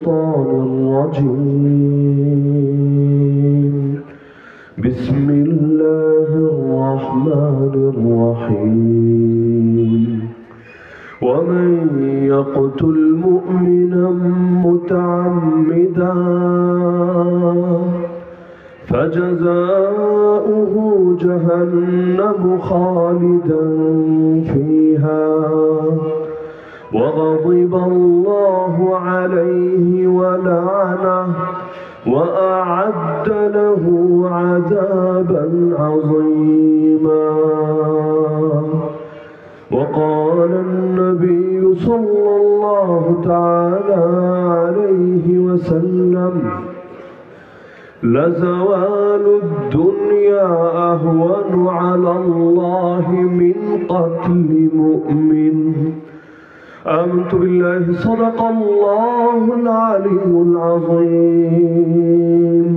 الرجيم بسم الله الرحمن الرحيم ومن يقتل مؤمنا متعمدا فجزاؤه جهنم خالدا فيها وغضب الله عليه ولعنه وأعد له عذابا عظيما. وقال النبي صلى الله تعالى عليه وسلم: لزوال الدنيا أهون على الله من قتل مؤمن. آمنت بالله صدق الله العلي العظيم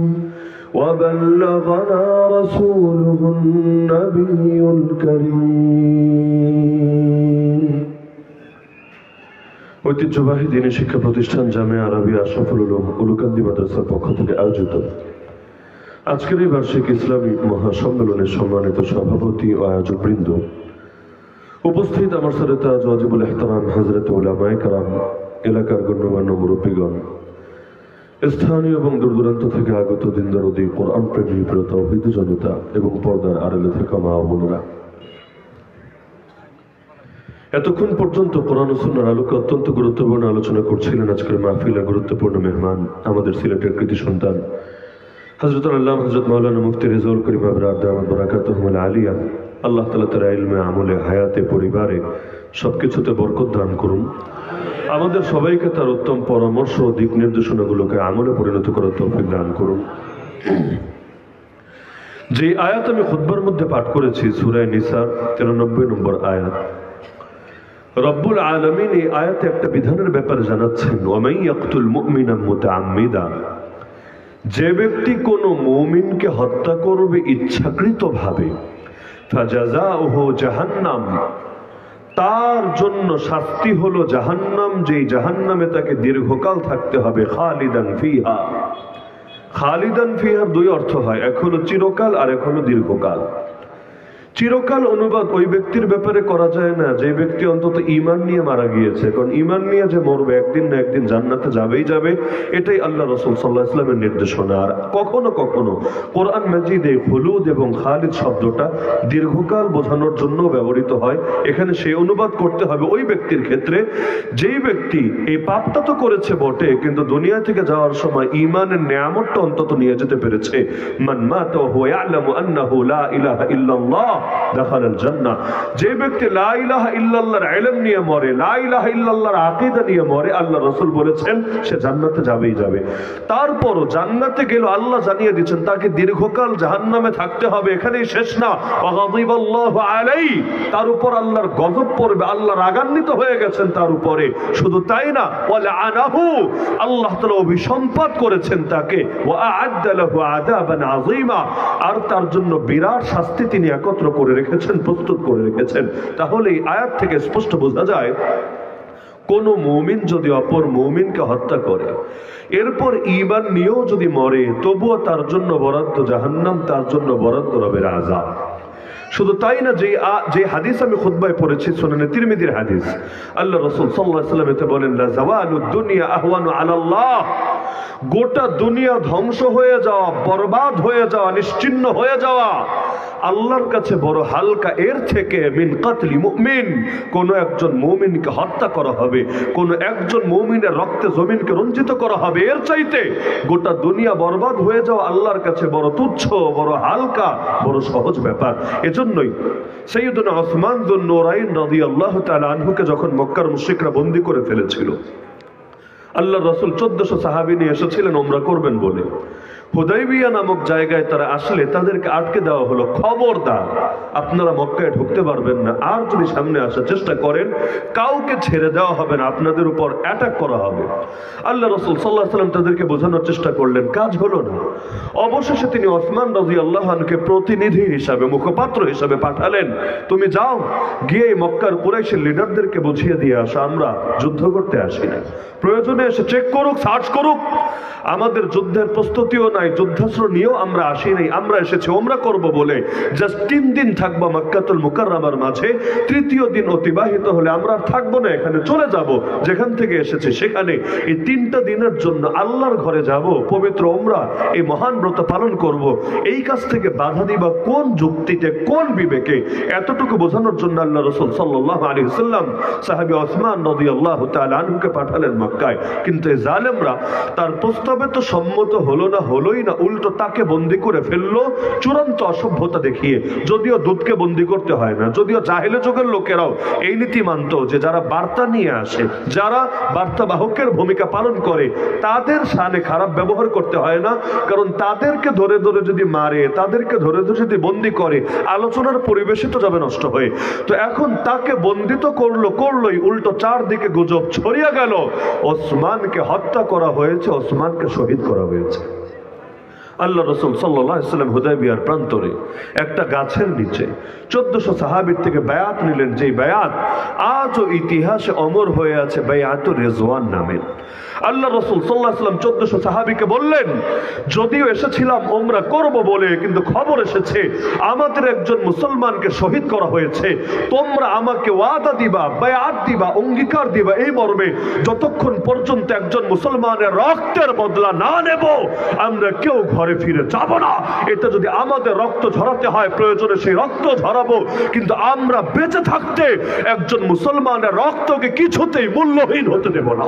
وبلغنا رسوله النبي الكريم। ঐতিহ্যবাহী দ্বীনি শিক্ষা প্রতিষ্ঠান জামিয়া আরবিয়া আশরাফুল উলুম উলুকান্দি মাদ্রাসার পক্ষ থেকে আয়োজিত আজকের এই বার্ষিক ইসলামী মহাসম্মেলনের সম্মানিত সভাপতি ও আয়োজকবৃন্দ, উপস্থিত আমার সাথে তাজ ওয়াজিবুল ইহতারাম হযরত উলামায়ে কেরাম, এলাকার গণ্যমান্য মুরব্বীগণ, স্থানীয় এবং দূরদূরান্ত থেকে আগত দিনদারদি কোরআন প্রেমী প্রিয় তাওহীদি জনতা এবং পর্দার আড়ালে থাকা মা ও বোনেরা, এতক্ষণ পর্যন্ত কোরআন ও সুন্নাহর আলোকে অত্যন্ত গুরুত্বপূর্ণ আলোচনা করছিলেন আজকের মাহফিলের গুরুত্বপূর্ণ মেহমান, আমাদের সিলেটের কৃতি সন্তান হযরত আল্লামা হযরত মাওলানা মুফতি রেজাউল করিম আবরার দামাত বারাকাতুহুল আলিয়া। আল্লাহ তাআলা তার ইলমে, আমলে, হায়াতে, পরিবারে সবকিছুতে বরকত দান করুন। আমাদের সবাইকে তার উত্তম পরামর্শ ও দিক নির্দেশনাগুলোকে আমলে পরিণত করার তৌফিক দান করুন। যে আয়াত আমি খুতবার মধ্যে পাঠ করেছি, সূরা নিসার 93 নম্বর আয়াত, রব্বুল আলামিন এই আয়াতে একটা বিধানের ব্যাপারে জানাচ্ছেন, ওয়ামান ইয়াকতুল মুমিনা মুতাআম্মিদা, যে ব্যক্তি কোনো মুমিনকে হত্যা করবে ইচ্ছাকৃতভাবে, ফাজাযাউহু জাহান্নাম, তার জন্য শাস্তি হলো জাহান্নাম, যেই জাহান্নামে তাকে দীর্ঘকাল থাকতে হবে। খালিদান ফিহা, খালিদান ফিহার দুই অর্থ হয়, এক হলো চিরকাল আর এক হলো দীর্ঘকাল। চিরকাল অনুবাদ ওই ব্যক্তির ব্যাপারে করা যায় না যে ব্যক্তি অন্তত ঈমান নিয়ে মারা গিয়েছে, কারণ ঈমান নিয়ে যে মরবে একদিন না একদিন জান্নাতে যাবেই যাবে, এটাই আল্লাহ রাসূল সাল্লাল্লাহু আলাইহি ওয়াসাল্লামের নির্দেশনা। আর কখনো কখনো কোরআন মাজিদে খুলুদ এবং খালিদ শব্দটা দীর্ঘকাল বোঝানোর জন্য ব্যবহৃত হয়। এখানে সেই অনুবাদ করতে হবে ওই ব্যক্তির ক্ষেত্রে যেই ব্যক্তি এই পাপটা তো করেছে বটে, কিন্তু দুনিয়া থেকে যাওয়ার সময় ঈমানের নেয়ামতটা অন্তত নিয়ে যেতে পেরেছে। মান মাতা ওয়া হুয়া ইয়ালামু আন্নাহু লা ইলাহা ইল্লাল্লাহ দাখালাল জান্নাহ, যে ব্যক্তি লা ইলাহা ইল্লাল্লাহর ইলম নিয়ে মরে, লা ইলাহা ইল্লাল্লাহর আকীদা নিয়ে মরে, আল্লাহ রাসূল বলেছেন সে জান্নাতে যাবেই যাবে। তারপরও জান্নাতে গেল আল্লাহ জানিয়ে দিয়েছেন তাকে দীর্ঘকাল জাহান্নামে থাকতে হবে। এখানেই শেষ না, ওয়াগাযিবাল্লাহু আলাইহি, তার উপর আল্লাহর গজব পড়বে, আল্লাহ রাগান্বিত হয়ে গেছেন তার উপরে। শুধু তাই না, ওয়ালাআনাহু, আল্লাহ তাআলা অভিসম্পাত করেছেন তাকে, ওয়া আ'আদ্দা লাহু আযাবান আযীমা, আর তার জন্য বিরাট শাস্তি তিনি একত্র করে রেখেছেন, প্রস্তুত করে রেখেছেন। তাহলে এই আয়াত থেকে স্পষ্ট বোঝা যায়, কোন মুমিন যদি অপর মুমিনকে হত্যা করে এরপর ঈমান নিয়েও যদি মরে, তবুও তার জন্য বরাদ্দ জাহান্নাম, তার জন্য বরাদ্দ রবের আযাব। শুধু তাই না, যে হাদিস আমি খুতবায় পড়েছি সুনানে তিরমিজির হাদিস, আল্লাহ রাসূল সাল্লাল্লাহু আলাইহি ওয়াসাল্লাম এতে বলেন, লা যাওয়ালুদ দুনিয়া আহওয়ানু আলাল্লাহ, গোটা দুনিয়া ধ্বংস হয়ে যাওয়া, বরবাদ হয়ে যাওয়া, নিশ্চিহ্ন হয়ে যাওয়া আল্লাহর কাছে বড় হালকা এর থেকে মিন কাতলি মুমিন, কোন একজন মুমিনকে হত্যা করা হবে, কোন একজন মুমিনের রক্তে জমিনকে রঞ্জিত করা হবে, এর চাইতে গোটা দুনিয়া বরবাদ হয়ে যাওয়া আল্লাহর কাছে বড় তুচ্ছ, বড় হালকা, বড় সহজ ব্যাপার। এজন্যই সাইয়্যিদুনা উসমান যুন নূরাইন রাদিয়াল্লাহু তাআলা আনহুকে যখন মক্কার মুশরিকরা বন্দী করে ফেলেছিল, আল্লাহর রাসূল 1400 সাহাবী নিয়ে এসেছিলেন উমরা করবেন বলে। হুদাইবিয়া নামক জায়গায় তারা আসলে তাদেরকে আটকে দেওয়া হলো, খবরদার আপনারা মক্কায় ঢুকতে পারবেন না, আর যদি সামনে আসার চেষ্টা করেন কাউকে ছেড়ে দেওয়া হবে না, আপনাদের উপর অ্যাটাক করা হবে। আল্লাহ রাসূল সাল্লাল্লাহু আলাইহি ওয়াসাল্লাম তাদেরকে বোঝানোর চেষ্টা করলেন, কাজ হলো না। অবশেষে তিনি ওসমান রাদিয়াল্লাহু আনহুকে প্রতিনিধি হিসাবে, মুখপাত্র হিসাবে পাঠালেন, তুমি যাও গিয়ে মক্কার কুরাইশের লিডারদেরকে বুঝিয়ে দিয়ে আসো আমরা যুদ্ধ করতে আসি না, প্রয়োজন প্রয়োজনে এসে চেক করুক, সার্চ করুক। আমাদের যুদ্ধের প্রস্তুতিও নাই, যুদ্ধাস্ত্র নিয়েও আমরা আসি নাই। আমরা এসেছি ওমরা করব বলে। জাস্ট 3 দিন থাকবো মক্কাতুল মুকাররমার মাঝে। তৃতীয় দিন অতিবাহিত হলে আমরা আর থাকবো না, এখানে চলে যাব যেখান থেকে এসেছি সেখানে। এই 3টা দিনের জন্য আল্লাহর ঘরে যাব, পবিত্র ওমরা, এই মহান ব্রত পালন করব। এই কাজ থেকে বাধা দিবা কোন যুক্তিতে, কোন বিবেকে? এতটুকু বোঝানোর জন্য আল্লাহ রাসূল সাল্লাল্লাহু আলাইহি ওয়াসাল্লাম সাহাবী ওসমান রাদিয়াল্লাহু তাআলা আনহুকে পাঠালেন মক্কায়। কিন্তু এই জালেমরা তার প্রস্তাবে তো সম্মত হলো না, হলোই না, উল্টো তাকে বন্দী করে ফেললো চূড়ান্ত অসভ্যতা দেখিয়ে। যদিও দুধকে বন্দী করতে হয় না, যদিও জাহেলে যুগের লোকেরাও এই নীতি মানত যে যারা বার্তা নিয়ে আসে, যারা বার্তাবাহকের ভূমিকা পালন করে, তাদের সামনে খারাপ ব্যবহার করতে হয় না। কারণ তাদেরকে ধরে ধরে যদি মারে, তাদেরকে ধরে ধরে যদি বন্দী করে, আলোচনার পরিবেশই তো যাবে নষ্ট হয়ে। তো এখন তাকে বন্দী তো করলোই, উল্টো চারদিকে গুজব ছড়িয়ে গেল ওসমানকে হত্যা করা হয়েছে, ওসমানকে শহীদ করা হয়েছে। আল্লাহ রাসূল সাল্লাল্লাহু আলাইহি ওয়াসাল্লাম হুদায়বিয়ার প্রান্তরে একটা গাছের নিচে 1400 সাহাবীর থেকে বায়াত নিলেন, যে বায়াত আজও ইতিহাসে অমর হয়ে আছে, বায়াতুর রিজওয়ান নামে। আল্লাহ রাসূল সাল্লাল্লাহু আলাইহি ওয়াসাল্লাম 1400 সাহাবীকে বললেন, যদিও এসেছিলাম ওমরা করব বলে, কিন্তু খবর এসেছে আমাদের একজন মুসলমানকে শহীদ করা হয়েছে। তোমরা আমাকে ওয়াদা দিবা, বায়াত দিবা, অঙ্গীকার দিবা এই মর্মে, যতক্ষণ পর্যন্ত একজন মুসলমানের রক্তের বদলা না নেব আমরা কেউ ঘরে ফিরে যাব না। এটা যদি আমাদের রক্ত ঝরাতে হয়, প্রয়োজনে সেই রক্ত ঝরাবো, কিন্তু আমরা বেঁচে থাকতে একজন মুসলমানের রক্তকে কিছুতেই মূল্যহীন হতে দেব না।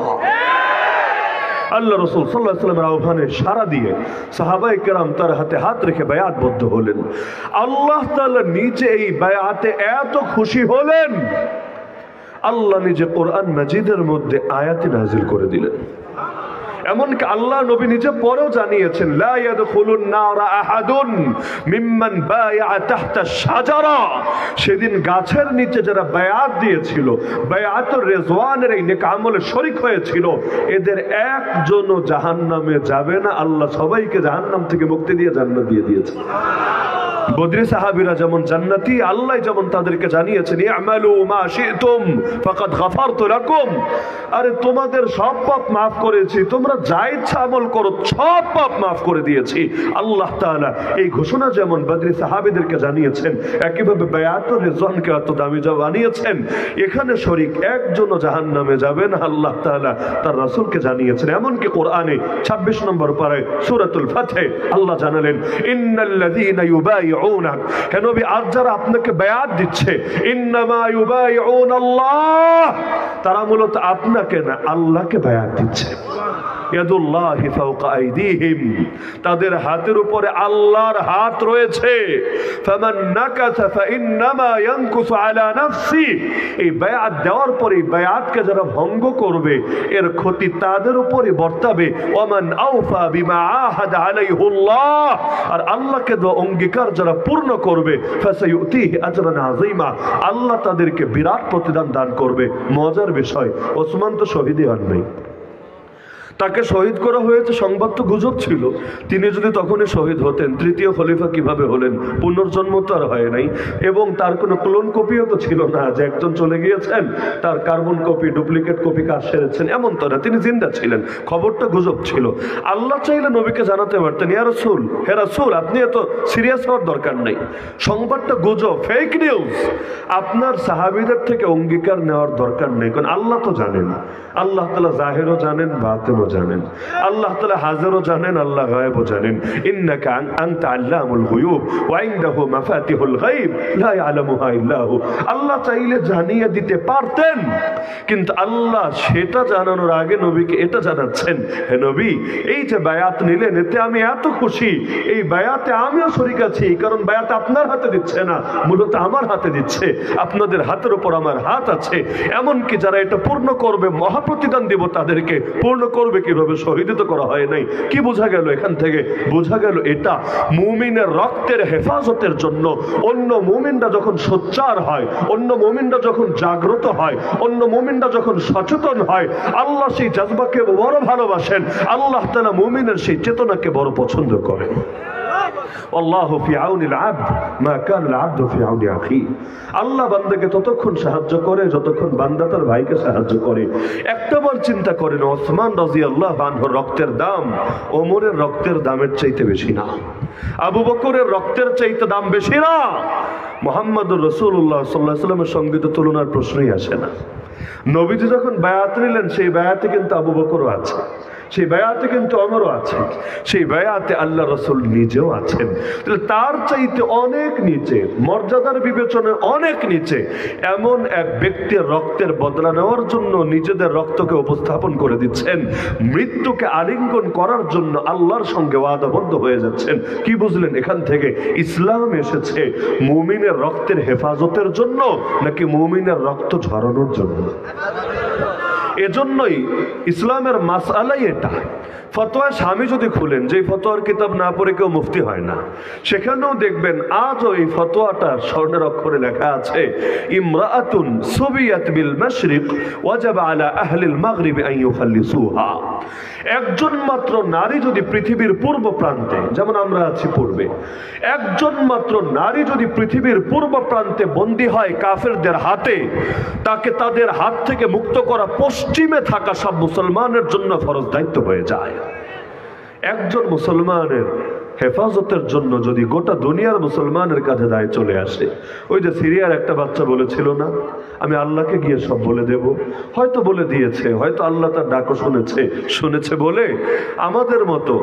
আল্লাহ রাসূল সাল্লাল্লাহু আলাইহি ওয়াসাল্লামের আহ্বানে সাড়া দিয়ে সাহাবায়ে কেরাম তার হাতে হাত রেখে বায়াতবদ্ধ হলেন। আল্লাহ তাআলা নিজে এই বায়াতে এত খুশি হলেন, আল্লাহ নিজে কোরআন মাজিদের মধ্যে আয়াত নাযিল করে দিলেন। এমনকি আল্লাহ নবী নিজে পরেও জানিয়েছেন, লা ইয়াদখুলুন নারা আহাদুন মিম্মান বায়আ তাহতা শাজারা। সেদিন গাছের নিচে যারা বায়াত দিয়েছিল, বায়াতুর রিজওয়ানের এই নেক আমলে শরীক হয়েছিল, এদের একজনও জাহান্নামে যাবে না। আল্লাহ সবাইকে জাহান্নাম থেকে মুক্তি দিয়ে জান্নাত দিয়ে দিয়েছে। বদরি সাহাবীরা যেমন জান্নাতি, আল্লাহ যেমন তাদেরকে জানিয়েছেন, ইয়ামালু মা শি'তুম ফাকাদ গাফারতু লাকুম। আরে তোমাদের সব পাপ maaf করেছি, তোমরা যা ইচ্ছা আমল করো, সব পাপ maaf করে দিয়েছি। আল্লাহ তাআলা এই ঘোষণা যেমন বদরি সাহাবীদেরকে জানিয়েছেন, একইভাবে বায়াতুর রিজওয়ানকে এত দামি বানিয়েছেন। এখানে শরীক একজনও জাহান্নামে যাবে না, আল্লাহ তাআলা তার রাসূলকে জানিয়েছেন। এমনকি কোরআনে 26 নম্বর পারায় সূরাতুল ফাতহে আল্লাহ জানালেন, ইন্নাল্লাযীনা ইউবাইউনাক, হে নবী আজ যারা আপনাকে বায়াত দিচ্ছে, ইন্নামা ইউবাইউনাল্লাহ, তারা মূলত আপনাকে না আল্লাহকে বায়াত দিচ্ছে। ইয়াদুল্লাহি ফাওকা আইদিহিম, তাদের হাতের উপরে আল্লাহর হাত রয়েছে। ফামান নাকাসা ফাইন্নামা ইয়ানকুসু আলা নাফসি, এই বায়াত দেওয়ার পরে বায়াতকে যারা ভঙ্গ করবে এর ক্ষতি তাদের উপরে বর্তাবে। ওয়ামান আওফা বিমা আহাদা আলাইহুল্লাহ, আর আল্লাহকে দেওয়া অঙ্গীকার যারা পূর্ণ করবে, ফাসায়ুতিহি আজরান আযীমা, আল্লাহ তাদেরকে বিরাট প্রতিদান দান করবে। মজার বিষয়, ওসমান তো শহীদই হন নাই, তাকে শহীদ করা হয়েছে সংবাদ তো গুজব ছিল। তিনি যদি তখনই শহীদ হতেন, তৃতীয় খলিফা কিভাবে হলেন? পুনর্জন্ম তো আর হয় নাই, এবং তার কোনো ক্লোন কপিও তো ছিল না যে একজন চলে গিয়েছেন তার কার্বন কপি, ডুপ্লিকেট কপি কাজ সেরেছেন, এমন তো না। তিনি জিন্দা ছিলেন, খবরটা গুজব ছিল। আল্লাহ চাইলে নবীকে জানাতে পারতেন, ইয়া রাসূল, হে রাসূল, আপনি এত সিরিয়াস হওয়ার দরকার নেই, সংবাদটা গুজব, ফেক নিউজ, আপনার সাহাবীদের থেকে অঙ্গীকার নেওয়ার দরকার নেই। কারণ আল্লাহ তো জানেন, আল্লাহ তাআলা জাহিরও জানেন, বাতিনও জানেন, আল্লাহ তাআলা হাজিরও জানেন, আল্লাহ গায়েবও জানেন। ইন্নাকা আনতা আল্লামুল গুয়ুব ওয়া ইনদাহু মাফাতিহুল গায়ব লা ইয়ালামুহা ইল্লা হু। আল্লাহ চাইলে জানিয়ে দিতে পারতেন, কিন্তু আল্লাহ সেটা জানানোর আগে নবীকে এটা জানাচ্ছেন, হে নবী, এই যে বায়াত নিলেন এতে আমি এত খুশি, এই বায়াতে আমিও শরীক আছি। কারণ বায়াত আপনার হাতে দিচ্ছে না, মূলত আমার হাতে দিচ্ছে। আপনাদের হাতের উপর আমার হাত আছে। এমনকি যারা এটা পূর্ণ করবে, মহাপ্রতিদান দিব তাদেরকে। পূর্ণ করবে কিভাবে? শহীদ তো করা হয় নাই। কি বোঝা গেল এখান থেকে? বোঝা গেল এটা মুমিনের রক্তের হেফাজতের জন্য। অন্য মুমিনরা যখন সোচ্চার হয়, অন্য মুমিনরা যখন জাগ্রত হয়, অন্য মুমিনরা যখন সচেতন হয়, আল্লাহ সেই জজবাকে বড় ভালোবাসেন। আল্লাহ তাআলা মুমিনের সেই চেতনাকে বড় পছন্দ করেন। আল্লাহু ফি আউনিল আবদ মা কানাল আবদু ফি আউনি আখি। আল্লাহ বান্দাকে ততক্ষণ সাহায্য করে যতক্ষণ বান্দা তার ভাইকে সাহায্য করে। একটাবার চিন্তা করেন, ওসমান রাদিয়াল্লাহু আনহুর রক্তের দাম ওমরের রক্তের দামের চাইতে বেশি না, আবু বকরের রক্তের চাইতে দাম বেশি না, মুহাম্মদুর রাসূলুল্লাহ সাল্লাল্লাহু আলাইহি ওয়াসাল্লামের সঙ্গে তো তুলনার প্রশ্নই আসে না। নবীজি যখন বায়াত নিলেন সেই বায়াতে কিন্তু আবু বকরও আছে, সেই বায়াতে কিন্তু ওমরও আছে, সেই বায়াতে আল্লাহ রাসূল নিজেও আছেন। তাহলে তার চাইতে অনেক নিচে, মর্যাদার বিবেচনায় অনেক নিচে এমন এক ব্যক্তির রক্তের বদলা নেওয়ার জন্য নিজেদের রক্তকে উপস্থাপন করে দিচ্ছেন, মৃত্যুকে আলিঙ্গন করার জন্য আল্লাহর সঙ্গে ওয়াদাবদ্ধ হয়ে যাচ্ছেন। কি বুঝলেন এখান থেকে? ইসলাম এসেছে মুমিনের রক্তের হেফাজতের জন্য নাকি মুমিনের রক্ত ঝরানোর জন্য? এজন্যই ইসলামের মাসআলাই এটা। ফতোয়া স্বামী যদি খুলেন, যে ফতোয়ার কিতাব না পড়ে কেউ মুফতি হয় না, সেখানেও দেখবেন আজও এই ফতোয়াটার স্বর্ণের অক্ষরে লেখা আছে, ইমরাআতুন সুবিয়াত বিল মাশরিক ওয়াজাবা আলা আহলিল মাগরিব আন ইউখাল্লিসুহা। একজন মাত্র নারী যদি পৃথিবীর পূর্ব প্রান্তে, যেমন আমরা আছি পূর্বে, একজন মাত্র নারী যদি পৃথিবীর পূর্ব প্রান্তে বন্দী হয় কাফেরদের হাতে, তাকে তাদের হাত থেকে মুক্ত করা পশ্চিমে থাকা সব মুসলমানের জন্য ফরজ দায়িত্ব হয়ে যায়। একজন মুসলমানের হেফাজতের জন্য যদি গোটা দুনিয়ার মুসলমানের কাছে দায় চলে আসে, ওই যে সিরিয়ার একটা বাচ্চা বলেছিল না, আমি আল্লাহকে গিয়ে সব বলে দেব, হয়তো বলে দিয়েছে, হয়তো আল্লাহ তার ডাকও শুনেছে বলে আমাদের মতো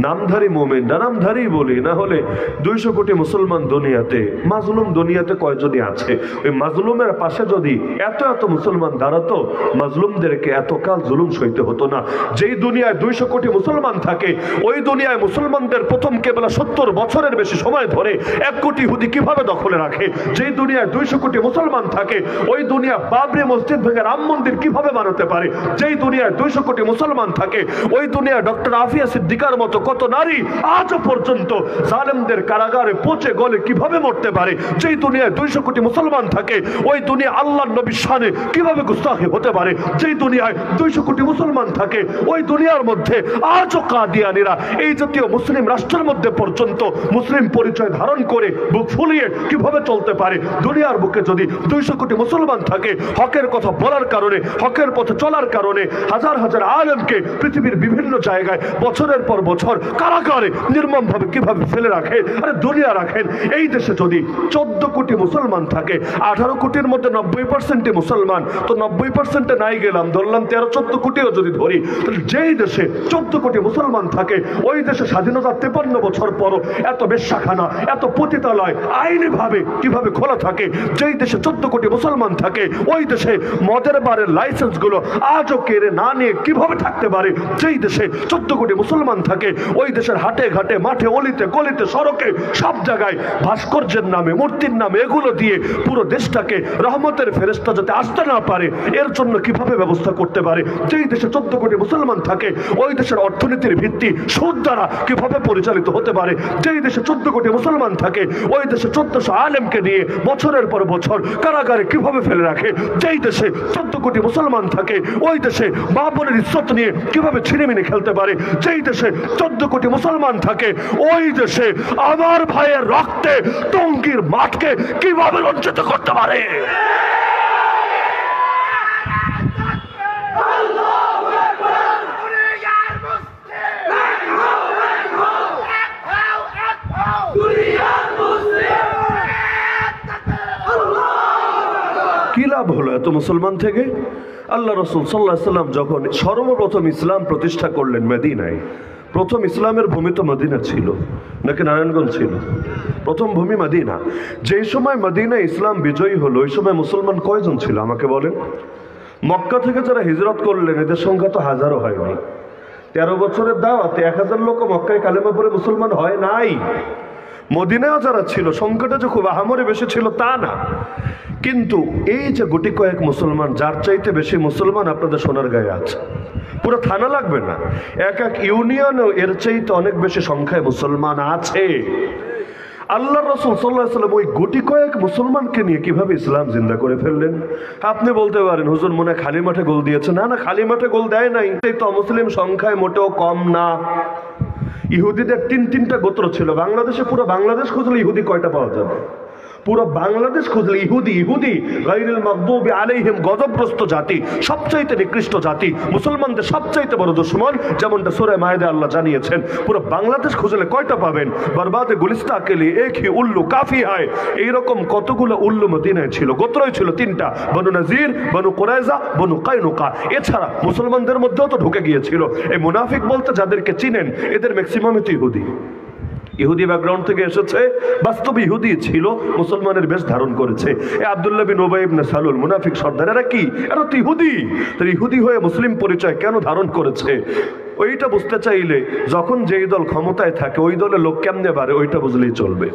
নামধারী মোমেনরা, নামধারী বলি, না হলে 200 কোটি মুসলমান দুনিয়াতে, মাজলুম দুনিয়াতে কয়জনই আছে? ওই মাজলুমের পাশে যদি এত এত মুসলমান দাঁড়াতো, মাজলুমদেরকে এতকাল জুলুম সইতে হতো না। যেই দুনিয়ায় 200 কোটি মুসলমান থাকে, ওই দুনিয়ায় মুসলমানদের প্রথম কেবলা 70 বছরের বেশি সময় ধরে 1 কোটি ইহুদি কিভাবে দখলে রাখে? যেই দুনিয়ায় 200 কোটি মুসলমান থাকে, ওই দুনিয়া বাবরি মসজিদ ভেঙে রাম মন্দির কিভাবে বানাতে পারে? যেই দুনিয়ায় 200 কোটি মুসলমান থাকে, ওই দুনিয়ায় ডক্টর আফিয়া সিদ্দিকার মতো কত নারী আজও পর্যন্ত জালেমদের কারাগারে পচে গলে কিভাবে মরতে পারে? যেই দুনিয়ায় 200 কোটি মুসলমান থাকে, ওই দুনিয়া আল্লাহর নবীর শানে কিভাবে গুস্তাখি হতে পারে? যেই দুনিয়ায় 200 কোটি মুসলমান থাকে, ওই দুনিয়ার মধ্যে আজও কাদিয়ানীরা এই জাতীয় মুসলিম রাষ্ট্রের মধ্যে পর্যন্ত মুসলিম পরিচয় ধারণ করে বুক ফুলিয়ে কিভাবে চলতে পারে? দুনিয়ার বুকে যদি 200 কোটি মুসলমান থাকে, হকের কথা বলার কারণে, হকের পথে চলার কারণে হাজার হাজার আলেমকে পৃথিবীর বিভিন্ন জায়গায় বছরের পর বছর কারাগারে নির্মমভাবে কিভাবে ফেলে রাখে? আরে দুনিয়া রাখেন, এই দেশে যদি 14 কোটি মুসলমান থাকে, 18 কোটির মধ্যে 90% মুসলমান, তো 90% নাই গেলাম, ধরলাম 13-14 কোটিও যদি ধরি, তাহলে যেই দেশে 14 কোটি মুসলমান থাকে, ওই দেশে স্বাধীনতা 53 বছর পরও এত বেশ্যাখানা, এত পতিতালয় আইনি ভাবে কিভাবে খোলা থাকে? যেই দেশে 14 কোটি মুসলমান থাকে, ওই দেশে মদের বারের লাইসেন্স গুলো আজও কেড়ে না নিয়ে কিভাবে থাকতে পারে? যেই দেশে 14 কোটি মুসলমান থাকে, ওই দেশের হাটে ঘাটে, মাঠে, অলিতে গলিতে, সড়কে, সব জায়গায় ভাস্কর্যের নামে, মূর্তির নামে, এগুলো দিয়ে পুরো দেশটাকে রহমতের ফেরেশতা যাতে আসতে না পারে এর জন্য কিভাবে ব্যবস্থা করতে পারে? যেই দেশে 14 কোটি মুসলমান থাকে, ওই দেশের অর্থনীতির ভিত্তি সুদ দ্বারা কিভাবে পরিচালিত হতে পারে? যেই দেশে 14 কোটি মুসলমান থাকে, ওই দেশে 1400 আলেমকে নিয়ে বছরের পর বছর কারাগারে কিভাবে ফেলে রাখে? যেই দেশে 14 কোটি মুসলমান থাকে, ওই দেশে মা বোনের ইজ্জত নিয়ে কিভাবে ছিনিমিনি খেলতে পারে? যেই দেশে 14 কোটি মুসলমান থাকে, ওই দেশে আমার ভাইয়ের রক্তে টঙ্গীর মাঠকে কিভাবে রঞ্জিত করতে পারে? কি লাভ হলো এত মুসলমান থেকে? আল্লাহ রাসূল সাল্লাল্লাহু আলাইহি ওয়াসাল্লাম যখন সর্বপ্রথম ইসলাম প্রতিষ্ঠা করলেন মদিনায়, প্রথম ইসলামের ভূমি তো মদিনা ছিল নাকি নারায়ণগঞ্জ ছিল? প্রথম ভূমি মদিনা। যেই সময় মদিনা ইসলাম বিজয়ী হলো, ওই সময় মুসলমান কয়জন ছিল আমাকে বলেন? মক্কা থেকে যারা হিজরত করলেন, এদের সংখ্যা তো হাজারও হয়নি। 13 বছরের দাওয়াতে 1000 লোক মক্কায় কালেমা পড়ে মুসলমান হয় নাই। মদিনায়ও যারা ছিল, সংখ্যাটা যে খুব আহামরি বেশি ছিল তা না, কিন্তু এই যে গুটি কয়েক মুসলমান, যার চাইতে বেশি মুসলমান আপনাদের সোনারগাঁয়ে আছে, পুরো থানা লাগবে না, এক এক ইউনিয়নেও এর চাইতে অনেক বেশি সংখ্যায় মুসলমান আছে। আল্লাহ রাসূল সাল্লাল্লাহু আলাইহি ওয়াসাল্লাম ওই গুটি কয়েক মুসলমানকে নিয়ে কিভাবে ইসলাম জিন্দা করে ফেললেন? আপনি বলতে পারেন, হুজুর মনে হয় খালি মাঠে গোল দিয়েছে। না না, খালি মাঠে গোল দেয় নাই, এই তো মুসলিম সংখ্যায় মোটেও কম না। ইহুদিদের তিনটা গোত্র ছিল। বাংলাদেশে পুরো বাংলাদেশ খুঁজলে ইহুদি কয়টা পাওয়া যাবে? পুরো বাংলাদেশ খুঁজলে ইহুদি গায়রুল মাগদুবি আলাইহিম, গজবগ্রস্ত জাতি, সবচাইতে নিকৃষ্ট জাতি, মুসলমানদের সবচাইতে বড় দুশমন, যেমনটা সূরা মায়েদা আল্লাহ জানিয়েছেন। পুরো বাংলাদেশ খুঁজলে কয়টা পাবেন? বরবাদে গুলিস্তা কে লিয়ে এক হি উল্লু কাফি হয়। এইরকম কতগুলো উল্লু মদিনায় ছিল, গোত্রই ছিল তিনটা, বনু নাজির, বনু কুরাইজা, বনু কায়নুকা। এছাড়া মুসলমানদের মধ্যেও তো ঢুকে গিয়েছিল। এই মুনাফিক বলতে যাদেরকে চিনেন, এদের ম্যাক্সিমামই তো ইহুদি, ইহুদি ব্যাকগ্রাউন্ড থেকে এসেছে, বাস্তবে ইহুদি ছিল, মুসলমানের বেশ ধারণ করেছে। এই আব্দুল্লাহ বিন উবাই ইবনে সালুল, মুনাফিক সর্দার, এরা কি? এরা তো ইহুদি। তো ইহুদি হয়ে মুসলিম পরিচয় কেন ধারণ করেছে? ওইটা বুঝতে চাইলে যখন যেই দল ক্ষমতায় থাকে ওই দলের লোক কেমনে বাড়ে ওইটা বুঝলেই চলবে।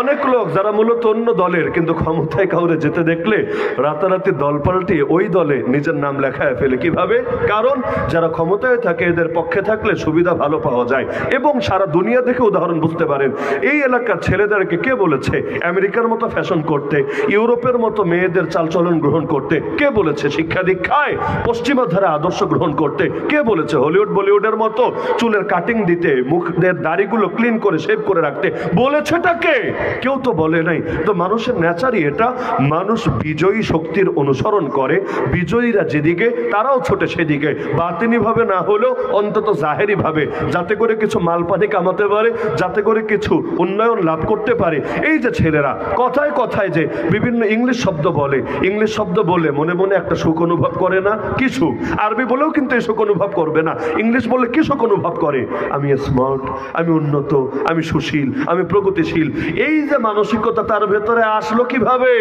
অনেক লোক যারা মূলত অন্য দলের, কিন্তু ক্ষমতায় কাউরে যেতে দেখলে রাতারাতি দল পাল্টিয়ে ওই দলে নিজের নাম লেখায় ফেলে। কিভাবে? কারণ যারা ক্ষমতায় থাকে এদের পক্ষে থাকলে সুবিধা ভালো পাওয়া যায়, এবং সারা দুনিয়া দেখে উদাহরণ বুঝতে পারেন। এই এলাকার ছেলেদেরকে কে বলেছে আমেরিকার মতো ফ্যাশন করতে, ইউরোপের মতো মেয়েদের চালচলন গ্রহণ করতে? কে বলেছে শিক্ষা দীক্ষায় পশ্চিমা ধারা আদর্শ গ্রহণ করতে? কে বলেছে হলিউড বলিউডের মতো চুলের কাটিং দিতে, মুখের দাড়িগুলো ক্লিন করে শেভ করে রাখতে? বলেছেটা কে? কেউ তো বলে নাই। তো মানুষের নেচারই এটা, মানুষ বিজয়ী শক্তির অনুসরণ করে। বিজয়ীরা যেদিকে তারাও ছোটে সেদিকে, বাতিনি ভাবে না হলেও অন্তত জাহেরি ভাবে, যাতে করে কিছু মালপানি কামাতে পারে, যাতে করে কিছু উন্নয়ন লাভ করতে পারে। এই যে ছেলেরা কথায় কথায় যে বিভিন্ন ইংলিশ শব্দ বলে, ইংলিশ শব্দ বলে মনে মনে একটা সুখ অনুভব করে না? কি সুখ! আরবি বলেও কিন্তু এই সুখ অনুভব করবে না, ইংলিশ বলে কি সুখ অনুভব করে? আমি স্মার্ট, আমি উন্নত, আমি সুশীল, আমি প্রগতিশীল। এই যে মানসিকতা তার ভেতরে আসলো কিভাবে?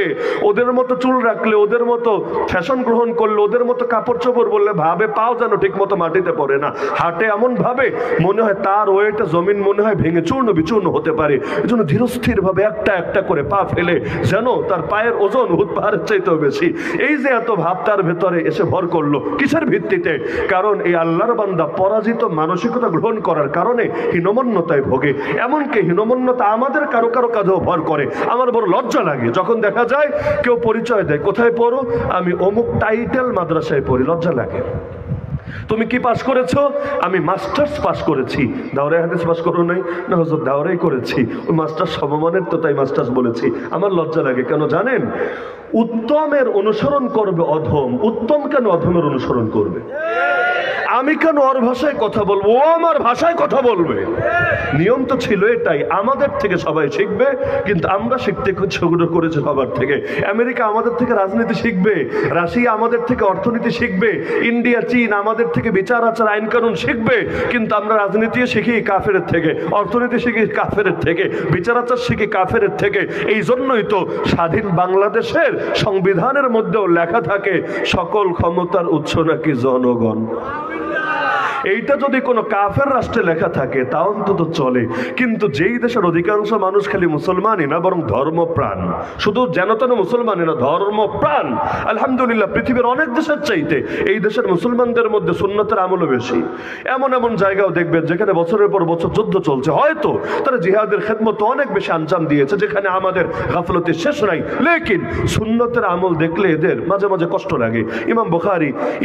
ওদের মতো চুল রাখলে, ওদের মতো ফ্যাশন গ্রহণ করলে, ওদের মতো কাপড় চোপড় বললে ভাবে পাও যেন ঠিক মতো মাটিতে পড়ে না, হাঁটে এমন ভাবে মনে হয় তার ওয়েটে জমিন মনে হয় ভেঙে চূর্ণ বিচূর্ণ হতে পারে। এই জন্য ধীরস্থির ভাবে একটা একটা করে পা ফেলে যেন তার পায়ের ওজন উহুদ পাহাড়ের চাইতেও বেশি। এই যে এত ভাব তার ভেতরে এসে ভর করলো, কিসের ভিত্তিতে? কারণ এই আল্লাহর বান্দা পরাজিত মানসিকতা গ্রহণ করার কারণে হীনমন্যতায় ভোগে। এমনকি হীনমন্যতা আমাদের কারো কারো কাজেও ভর করে। আমার বড় লজ্জা লাগে যখন দেখা যায় কেউ পরিচয় দেয়, কোথায় পড়ো? আমি অমুক টাইটেল মাদ্রাসায় পড়ি। লজ্জা লাগে। তুমি কি পাস করেছো? আমি মাস্টার্স পাস করেছি। দাওরাই হাদিস পাস করো নাই? না হুজুর দাওরাই করেছি। ওই মাস্টার্স সমমানের তো, তাই মাস্টার্স বলেছি। আমার লজ্জা লাগে কেন জানেন? উত্তমের অনুসরণ করবে অধম, উত্তম কেন অধমের অনুসরণ করবে? আমি কেন ওর ভাষায় কথা বলবো, ও আমার ভাষায় কথা বলবে? নিয়ম তো ছিল এটাই, আমাদের থেকে সবাই শিখবে, কিন্তু আমরা শিখতে শুরু করেছি সবার থেকে। আমেরিকা আমাদের থেকে রাজনীতি শিখবে, রাশিয়া আমাদের থেকে অর্থনীতি শিখবে, ইন্ডিয়া চীন আমাদের থেকে বিচার আচার আইন কানুন শিখবে, কিন্তু আমরা রাজনীতি শিখি কাফের থেকে, অর্থনীতি শিখি কাফের থেকে, বিচার আচার শিখি কাফের থেকে। এই জন্যই তো স্বাধীন বাংলাদেশের সংবিধানের মধ্যেও লেখা থাকে সকল ক্ষমতার উৎস নাকি জনগণ। এইটা যদি কোনো কাফের রাষ্ট্রে লেখা থাকে তা অন্তত চলে, কিন্তু যেই দেশের অধিকাংশ মানুষ খালি মুসলমানই না বরং ধর্মপ্রাণ, শুধু যেন তেন মুসলমানই না, ধর্মপ্রাণ। আলহামদুলিল্লাহ পৃথিবীর অনেক দেশের চাইতে এই দেশের মুসলমানদের মধ্যে সুন্নতের আমলও বেশি। এমন এমন জায়গাও দেখবেন যেখানে বছরের পর বছর যুদ্ধ চলছে, হয়তো তারা জিহাদের খেদমত অনেক বেশি আঞ্জাম দিয়েছে, যেখানে আমাদের গাফলতির শেষ নাই, লেকিন সুন্নতের আমল দেখলে এদের মাঝে মাঝে কষ্ট লাগে।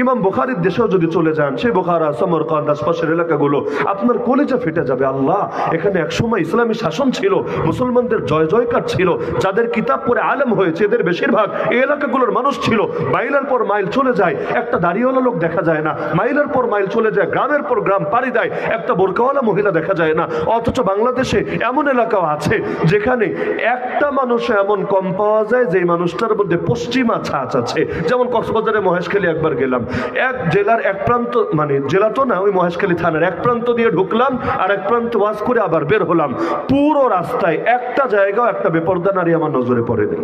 ইমাম বুখারীর দেশেও যদি চলে যান, সেই বুখারা সমরকান্দ আশপাশের এলাকাগুলো আপনার কলেজে ফেটে যাবে। আল্লাহ, এখানে একসময় ইসলামী শাসন ছিল, মুসলমানদের জয় জয়কার ছিল, যাদের কিতাব পড়ে আলেম হয়েছে এদের বেশিরভাগ এই এলাকাগুলোর মানুষ ছিল। মাইলের পর মাইল চলে যায়, একটা দাড়িওয়ালা লোক দেখা যায় না, মাইলের পর মাইল চলে যায়, গ্রামের পর গ্রাম পাড়ি দেয়, একটা বোরকাওয়ালা মহিলা দেখা যায় না। অথচ বাংলাদেশে এমন এলাকাও আছে যেখানে একটা মানুষ এমন কম পাওয়া যায় যে মানুষটার মধ্যে পশ্চিমা ছাঁচ আছে। যেমন কক্সবাজারে মহেশখালী একবার গেলাম, এক জেলার এক প্রান্ত, মানে জেলা তো না, ওই মহেশখালী থানার এক প্রান্ত দিয়ে ঢুকলাম আর এক প্রান্ত ওয়াজ করে আবার বের হলাম। পুরো রাস্তায় একটা জায়গাও একটা বেপরদা নারী আমার নজরে পড়েনি।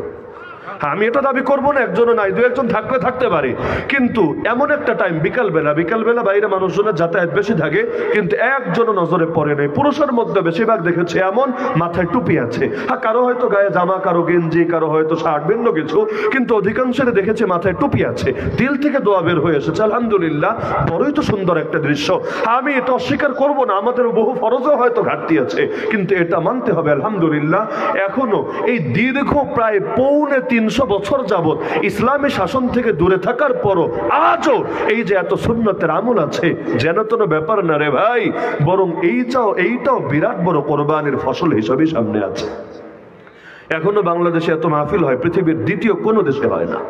আমি এটা দাবি করবো না একজনও নাই, দু একজন থাকতে পারে, কিন্তু এমন একটা টাইম বিকালবেলা বাইরে মানুষজনের যাতায়াত বেশি থাকে, কিন্তু একজনও নজরে পড়ে নাই। পুরুষের মধ্যে বেশিরভাগ দেখেছে এমন মাথায় টুপি আছে, হ্যাঁ কারো হয়তো গায়ে জামা, কারো গেঞ্জি, কারো হয়তো শার্ট, ভিন্ন কিছু, কিন্তু অধিকাংশের দেখেছে মাথায় টুপি আছে। দিল থেকে দোয়া বের হয়ে এসেছে, আলহামদুলিল্লাহ, বড়ই তো সুন্দর একটা দৃশ্য। আমি এটা অস্বীকার করবো না, আমাদের বহু ফরজও হয়তো ঘাটতি আছে, কিন্তু এটা মানতে হবে আলহামদুলিল্লাহ এখনো এই দীর্ঘ প্রায় 3.5 300 বছর যাবৎ ইসলামী শাসন থেকে দূরে থাকার পরও আজও এই যে এত সুন্নতের আমল আছে, যেন তেন ব্যাপার না রে ভাই, বরং এইটাও বিরাট বড় কোরবানির ফসল হিসাবে সামনে আছে। এখনো বাংলাদেশে এত মাহফিল হয় পৃথিবীর দ্বিতীয় কোনো দেশে হয় না।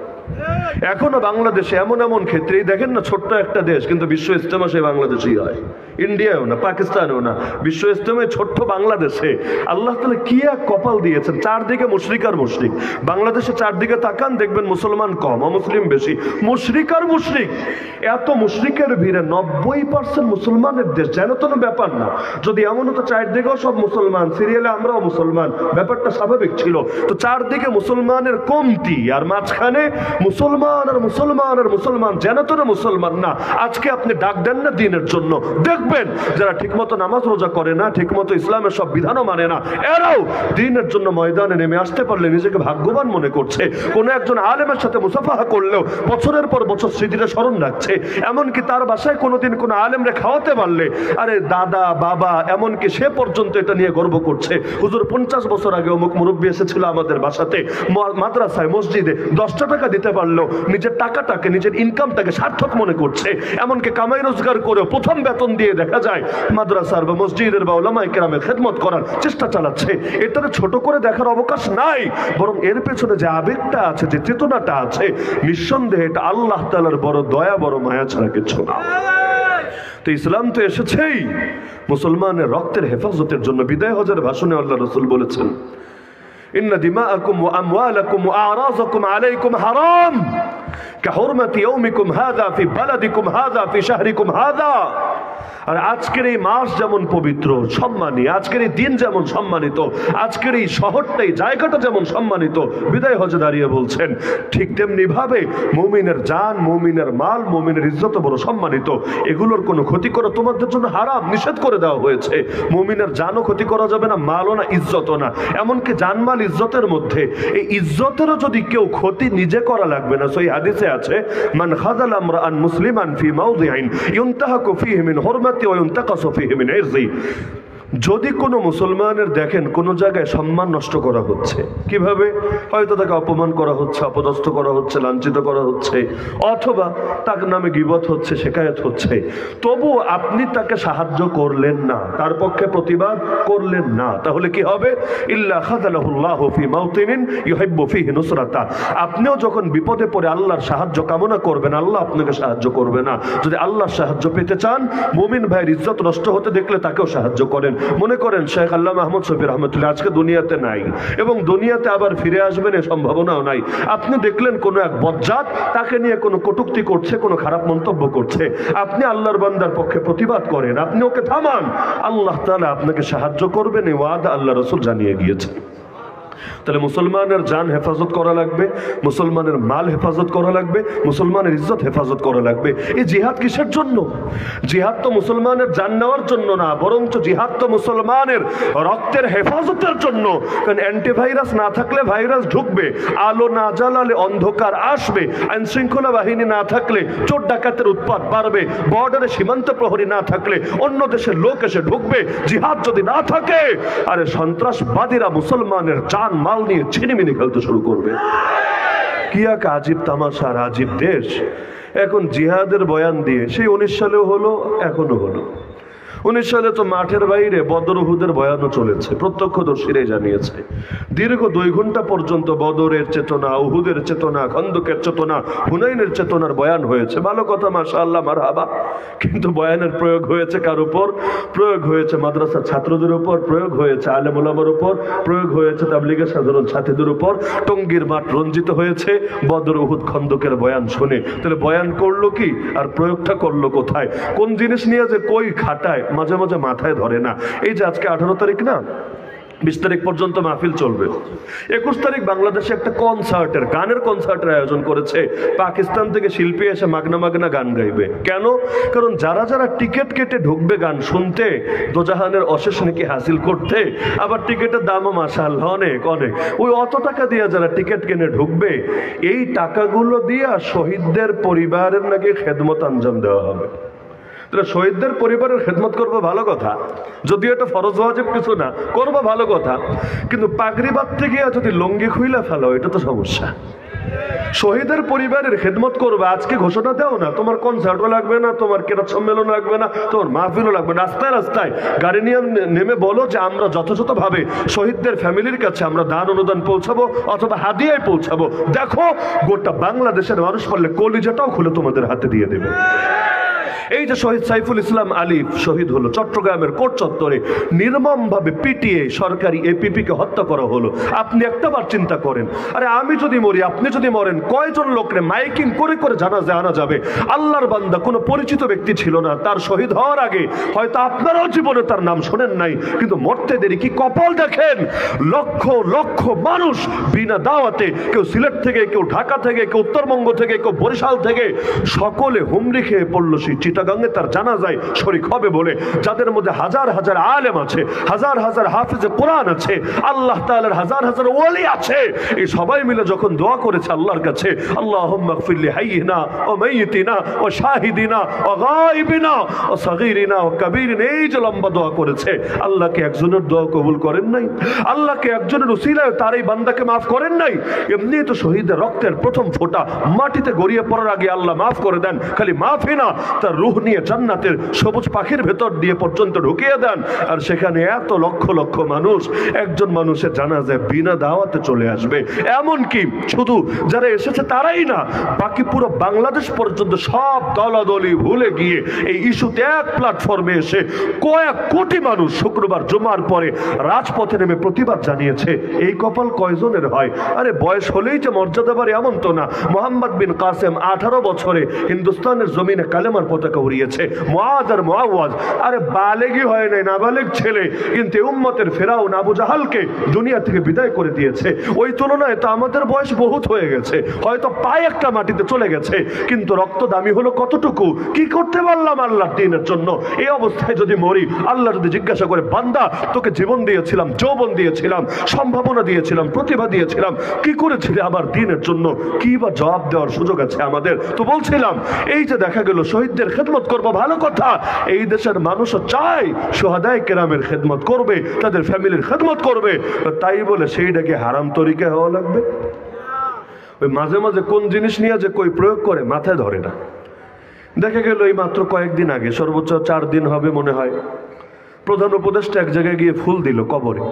এখনো বাংলাদেশে এমন এমন ক্ষেত্রে দেখেন না, ছোট্ট একটা দেশ কিন্তু বিশ্ব ইজতেমা সেই বাংলাদেশেই হয়, ইন্ডিয়াও না, পাকিস্তানেও না, বিশ্ব ইজতেমায় ছোট্ট বাংলাদেশে আল্লাহ তাআলা কি এক কপাল দিয়েছেন, চারদিকে মুশরিক আর মুশরিক। বাংলাদেশে চারদিকে তাকান দেখবেন মুসলমান কম, অমুসলিম বেশি, মুশরিক আর মুশরিক। এত মুশরিকের ভিড়ে 90% মুসলমানের দেশ, যেন তো ব্যাপার না। যদি এমন হতো চারদিকেও সব মুসলমান, সিরিয়ালে আমরাও মুসলমান, ব্যাপারটা স্বাভাবিক ছিল। তো চারদিকে মুসলমানের কমতি আর মাঝখানে মুসলমান আর মুসলমান আর মুসলমান, যেন তো মুসলমান না। আজকে আপনি ডাক দেন না দিনের জন্য, দেখবেন যারা ঠিকমতো নামাজ রোজা করে না, ঠিকমতো ইসলামের সব বিধানও মানে না, এরাও দিনের জন্য ময়দানে নেমে আসতে পারলে নিজেকে ভাগ্যবান মনে করছে। কোন একজন আলেমের সাথে মুসাফাহা করলেও বছরের পর বছর স্মৃতিটা স্মরণ রাখছে। এমনকি তার বাসায় কোনোদিন কোনো আলেমরে খাওয়াতে পারলে আরে দাদা বাবা, এমনকি সে পর্যন্ত এটা নিয়ে গর্ব করছে, হুজুর 50 বছর আগে অমুক মুরব্বী এসেছিল আমাদের বাসাতে, মাদ্রাসায় মসজিদে 10টা টাকা দিতে পারলো নিজের টাকাটাকে, নিজের ইনকামটাকে সার্থক মনে করছে। এমনকি কামাই রোজগার করেও প্রথম বেতন দিয়ে দেখা যায় মাদ্রাসার বা মসজিদের বা উলামায়ে কেরামের খেদমত করার চেষ্টা চালাচ্ছে। এটাকে ছোট করে দেখার অবকাশ নাই, বরং এর পেছনে যে আবেগটা আছে, যে চেতনাটা আছে, নিঃসন্দেহে এটা আল্লাহ তাআলার বড় দয়া, বড় মায়া ছাড়া কিছু না। তো ইসলাম তো এসেছেই মুসলমানের রক্তের হেফাজতের জন্য। বিদায় হজের ভাষণে আল্লাহ রাসূল বলেছেন, ইন্না দিমাআকুম ওয়া আমওয়ালাকুম ওয়া আরাযাকুম আলাইকুম হারাম কাহুরমাতি ইয়াউমিকুম হাযা ফি বালাদিকুম হাযা ফি শাহরিকুম হাযা। আর আজকের এই মাস যেমন পবিত্র সম্মানী, আজকের এই দিন যেমন সম্মানিত, আজকের এই শহরটাই জায়গাটা যেমন সম্মানিত, বিদায় হজে দাঁড়িয়ে বলছেন ঠিক তেমনি ভাবে মুমিনের জান, মুমিনের মাল, মুমিনের ইজ্জত বড় সম্মানিত। এগুলোর কোনো ক্ষতি করা তোমাদের জন্য হারাম, নিষেধ করে দেওয়া হয়েছে। মুমিনের জানও ক্ষতি করা যাবে না, মালও না, ইজ্জতও না। এমনকি জানমাল ইজ্জতের মধ্যে এই ইজ্জতেরও যদি কেউ ক্ষতি নিজে করা লাগবে না। সহিহ হাদিসে আছে, মান খাযালা আমরাআন মুসলিমান ফি মাওদিইন ইউনতাহাকু ফীহি মিন হুরমাতি ওয়া ইউনতাকাসু ফীহি মিন ইরজি। যদি কোনো মুসলমানের দেখেন কোনো জায়গায় সম্মান নষ্ট করা হচ্ছে, কিভাবে, হয়তো তাকে অপমান করা হচ্ছে, অপদস্থ করা হচ্ছে, লাঞ্ছিত করা হচ্ছে, অথবা তার নামে গীবত হচ্ছে, শিকায়াত হচ্ছে, তবু আপনি তাকে সাহায্য করলেন না, তার পক্ষে প্রতিবাদ করলেন না, তাহলে কি হবে? ইল্লা খাযালাহুল্লাহু ফি মাওতিনিন ইউহিব্বু ফীহি নুসরাতা। আপনিও যখন বিপদে পড়ে আল্লাহর সাহায্য কামনা করবেন, আল্লাহ আপনাকে সাহায্য করবে না। যদি আল্লাহর সাহায্য পেতে চান, মুমিন ভাইয়ের ইজ্জত নষ্ট হতে দেখলে তাকেও সাহায্য করেন। মনে করেন শেখ আল্লামা আহমদ শফি রহমতুল্লাহ আজকে দুনিয়াতে নাই এবং দুনিয়াতে আবার ফিরে আসবেন এর সম্ভাবনাও নাই। আপনি দেখলেন কোনো এক বজ্জাত তাকে নিয়ে কোনো কটূক্তি করছে, কোনো খারাপ মন্তব্য করছে, আপনি আল্লাহর বান্দার পক্ষে প্রতিবাদ করেন, আপনি ওকে থামান, আল্লাহ তাআলা আপনাকে সাহায্য করবেন, এই ওয়াদা আল্লাহ রাসূল জানিয়ে গিয়েছেন। তাহলে মুসলমানের জান হেফাজত করা লাগবে, মুসলমানের মাল হেফাজত করা লাগবে, মুসলমানের ইজ্জত হেফাজত করা লাগবে। এই জিহাদ কিসের জন্য? জিহাদ তো মুসলমানের জান নেওয়ার জন্য না, বরঞ্চ জিহাদ তো মুসলমানের রক্তের হেফাজতের জন্য। কারণ অ্যান্টিভাইরাস না থাকলে ভাইরাস ঢুকবে, আলো না জ্বালালে অন্ধকার আসবে, আইন শৃঙ্খলা বাহিনী না থাকলে চোর ডাকাতের উৎপাত বাড়বে, বর্ডারে সীমান্ত প্রহরী না থাকলে অন্য দেশের লোক এসে ঢুকবে। জিহাদ যদি না থাকে, আরে সন্ত্রাসবাদীরা মুসলমানের জান মাল নিয়ে ছিনিমিনি খেলতে শুরু করবে। কি এক আজীব তামাশা, আজীব দেশ। এখন জিহাদের বয়ান দিয়ে সেই 19 সালেও হলো, এখনো হলো। 19 সালে তো মাঠের বাইরে বদর উহুদের বয়ানও চলেছে, প্রত্যক্ষদর্শীরাই জানিয়েছে। দীর্ঘ 2 ঘন্টা পর্যন্ত বদরের চেতনা, উহুদের চেতনা, খন্দকের চেতনা, হুনাইনের চেতনার বয়ান হয়েছে। ভালো কথা, মাশাআল্লাহ, মারহাবা। কিন্তু বয়ানের প্রয়োগ হয়েছে কার উপর? প্রয়োগ হয়েছে মাদ্রাসার ছাত্রদের উপর, প্রয়োগ হয়েছে আলেম ওলামার উপর, প্রয়োগ হয়েছে তাবলীগের সাধারণ ছাত্রীদের উপর। টঙ্গীর মাঠ রঞ্জিত হয়েছে বদর উহুদ খন্দকের বয়ান শুনে। তাহলে বয়ান করলো কি আর প্রয়োগটা করলো কোথায়? কোন জিনিস নিয়ে যে কই খাটায় মাঝে মাঝে মাথায় ধরে না। এই যে আজকে 18 তারিখ না, 20 তারিখ পর্যন্ত মাহফিল চলবে। 21 তারিখ বাংলাদেশে একটা কনসার্টের, গানের কনসার্টের আয়োজন করেছে। পাকিস্তান থেকে শিল্পী এসে মাগনা মাগনা গান গাইবে। কেন? কারণ যারা যারা টিকিট কেটে ঢুকবে গান শুনতে, দোজাহানের অশেষ নেকি হাসিল করতে, আবার টিকিটের দামও মাশাআল্লাহ অনেক অনেক, ওই অত টাকা দিয়ে যারা টিকিট কিনে ঢুকবে, এই টাকাগুলো দিয়ে শহীদদের পরিবারের নাকি খেদমত আঞ্জাম দেওয়া হবে। তাহলে শহীদদের পরিবারের খেদমত করবো ভালো কথা, যদিও এটা ফরজ ওয়াজিব কিছু না, করবো ভালো কথা, কিন্তু পাগড়ি বাঁধতে গিয়ে যদি লঙ্গি খুইলা ফেলো এটা তো সমস্যা। শহীদের পরিবারের খেদমত করবে, আজকে ঘোষণা দাও না তোমার কনসার্টও লাগবে না, তোমার কেরাত সম্মেলন লাগবে না, তোমার মাহফিলও লাগবে না, রাস্তায় রাস্তায় গাড়ি নিয়ে নেমে বলো যে আমরা যথাযথভাবে শহীদদের ফ্যামিলির কাছে আমরা দান অনুদান পৌঁছাবো অথবা হাদিয়ায় পৌঁছাবো। দেখো গোটা বাংলাদেশের মানুষ পারলে কলিজাটাও খুলে তোমাদের হাতে দিয়ে দেবে। এই যে শহীদ সাইফুল ইসলাম আলিফ শহীদ হলো চট্টগ্রামের কোট চত্বরে, নির্মম ভাবে পিটিয়ে সরকারি এপিপি কে হত্যা করা হলো। আপনি একটাবার চিন্তা করেন, আরে আমি যদি মরি, আপনি যদি মরেন, কয়জন লোকরে মাইকিং করে করে জানাজা আনা যাবে? আল্লাহর বান্দা কোনো পরিচিত ব্যক্তি ছিল না, তার শহীদ হওয়ার আগে হয়তো আপনারাও জীবনে তার নাম শোনেন নাই, কিন্তু মরতে দেরি কি কপাল দেখেন। লক্ষ লক্ষ মানুষ বিনা দাওয়াতে, কেউ সিলেট থেকে, কেউ ঢাকা থেকে, কেউ উত্তরবঙ্গ থেকে, কেউ বরিশাল থেকে, সকলে হুমড়ি খেয়ে পড়লো সেই চিটাগাঙ্গে তার জানাজায় শরীক হবে বলে, যাদের মধ্যে হাজার হাজার আলেম আছে, হাজার হাজার হাফেজে কোরআন আছে, আল্লাহ তাআলার হাজার হাজার ওয়ালি আছে। এই সবাই মিলে যখন দোয়া করেছে আল্লাহর কাছে, আল্লাহুম্মা গফির লি হাইয়িনা ওয়া মাইয়িতিনা ওয়া শাহিদিনা ওয়া গায়িবিনা ওয়া সাগীরিনা ওয়া কাবীরিনা, এই যে লম্বা দোয়া করেছে, আল্লাহকে একজনের দোয়া কবুল করেন নাই? আল্লাহকে একজনের উসিলায় তার এই বান্দাকে মাফ করেন নাই? এমনি তো শহীদের রক্তের প্রথম ফোঁটা মাটিতে গড়িয়ে পড়ার আগে আল্লাহ মাফ করে দেন। খালি মাফই না, তার রূহ নিয়ে জান্নাতের সবুজ পাখির ভেতর দিয়ে পর্যন্ত ঢুকিয়ে দেন। আর সেখানে এত লক্ষ লক্ষ মানুষ একজন মানুষের জানাজায় বিনা দাওয়াতে চলে আসবে। এমনকি শুধু যারা এসেছে তারাই না, বাকি পুরো বাংলাদেশ পর্যন্ত সব দলাদলি ভুলে গিয়ে এই ইস্যুতে এক প্ল্যাটফর্মে এসে কয়েক কোটি মানুষ শুক্রবার জুমার পরে রাজপথে নেমে প্রতিবাদ জানিয়েছে। এই কপাল কয়জনের হয়? আরে বয়স হলেই যে মর্যাদা বাড়ে এমন তো না। মোহাম্মদ বিন কাসেম 18 বছরে হিন্দুস্তানের জমিনে কালেমার পতাকা উড়িয়েছে। মুআদ আর মুআওয়াজ আরে বালেগই হয় নাই, নাবালেগ ছেলে, কিন্তু উম্মতের ফেরাউন আবু জাহালকে দুনিয়া থেকে বিদায় করে দিয়েছে। ওই তুলনায় তো আমাদের বয়স বহুত হয়ে গেছে, হয়তো পায়ে একটা মাটিতে চলে গেছে, কিন্তু রক্ত দামি হলো কতটুকু? কি করতে পারলাম আল্লাহর দ্বীনের জন্য? এই অবস্থায় যদি মরি, আল্লাহ যদি জিজ্ঞাসা করে, বান্দা তোকে জীবন দিয়েছিলাম, যৌবন দিয়েছিলাম, সম্ভাবনা দিয়েছিলাম, প্রতিভা দিয়েছিলাম, কি করেছিলে আমার দ্বীনের জন্য? কি বা জবাব দেওয়ার সুযোগ আছে আমাদের? তো বলছিলাম, এই যে দেখা গেল শহীদদের খেদমত করবো ভালো কথা, এই দেশের মানুষও চায় শুহাদায়ে কেরামের খেদমত করবে, তাদের ফ্যামিলির খেদমত করবে, তাই বলে সেইটাকে হারাম তরিকা হওয়া লাগবে? ওই মাঝে মাঝে কোন জিনিস নিয়ে যে কই প্রয়োগ করে মাথায় ধরে না। দেখা গেল এই মাত্র কয়েকদিন আগে, সর্বোচ্চ 4 দিন হবে মনে হয়, প্রধান উপদেষ্টা এক জায়গায় গিয়ে ফুল দিল কবরে।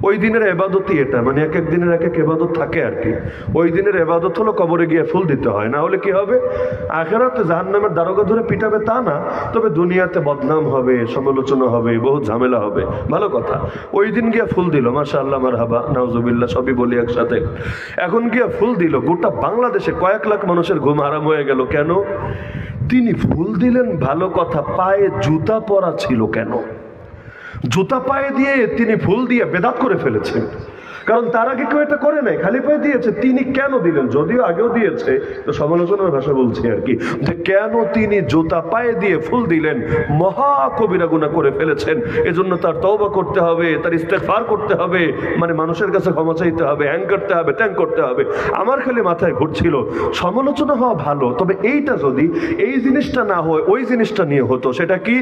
ওই দিনের এবাদতই এটা, মানে এক এক দিনের এক এক এবাদত থাকে আর কি। ওই দিনের এবাদত হলো কবরে গিয়ে ফুল দিতে হয়, না হলে কি হবে? আখিরাতে জাহান্নামের দারোগা ধরে পিটাবে তা না, তবে দুনিয়াতে বদনাম হবে, সমালোচনা হবে, বহুত ঝামেলা হবে। ভালো কথা, ওই দিন গিয়ে ফুল দিল, মাশাআল্লাহ মারহাবা নাউজুবিল্লাহ সবই বলি একসাথে। এখন গিয়ে ফুল দিল, গোটা বাংলাদেশে কয়েক লাখ মানুষের ঘুম হারাম হয়ে গেল। কেন? তিনি ফুল দিলেন ভালো কথা, পায়ে জুতা পরা ছিল কেন? জুতা পায়ে দিয়ে তিনি ফুল দিয়ে বেদাত করে ফেলেছেন, কারণ তার আগে কেউ এটা করে নাই, খালি পায়ে দিয়েছে। তিনি কেন দিলেন? যদিও আগেও দিয়েছে, তো সমালোচনার ভাষা বলছি আর কি, যে কেন তিনি জুতা পায়ে দিয়ে ফুল দিলেন? মহা কবিরা গুনাহ করে ফেলেছেন, এজন্য তার তওবা করতে হবে, তার ইস্তেগফার করতে হবে, মানে মানুষের কাছে ক্ষমা চাইতে হবে, হ্যাং করতে হবে, ত্যাং করতে হবে। আমার খালি মাথায় ঘুরছিল, সমালোচনা হওয়া ভালো, তবে এইটা যদি এই জিনিসটা না হয় ওই জিনিসটা নিয়ে হতো, সেটা কি?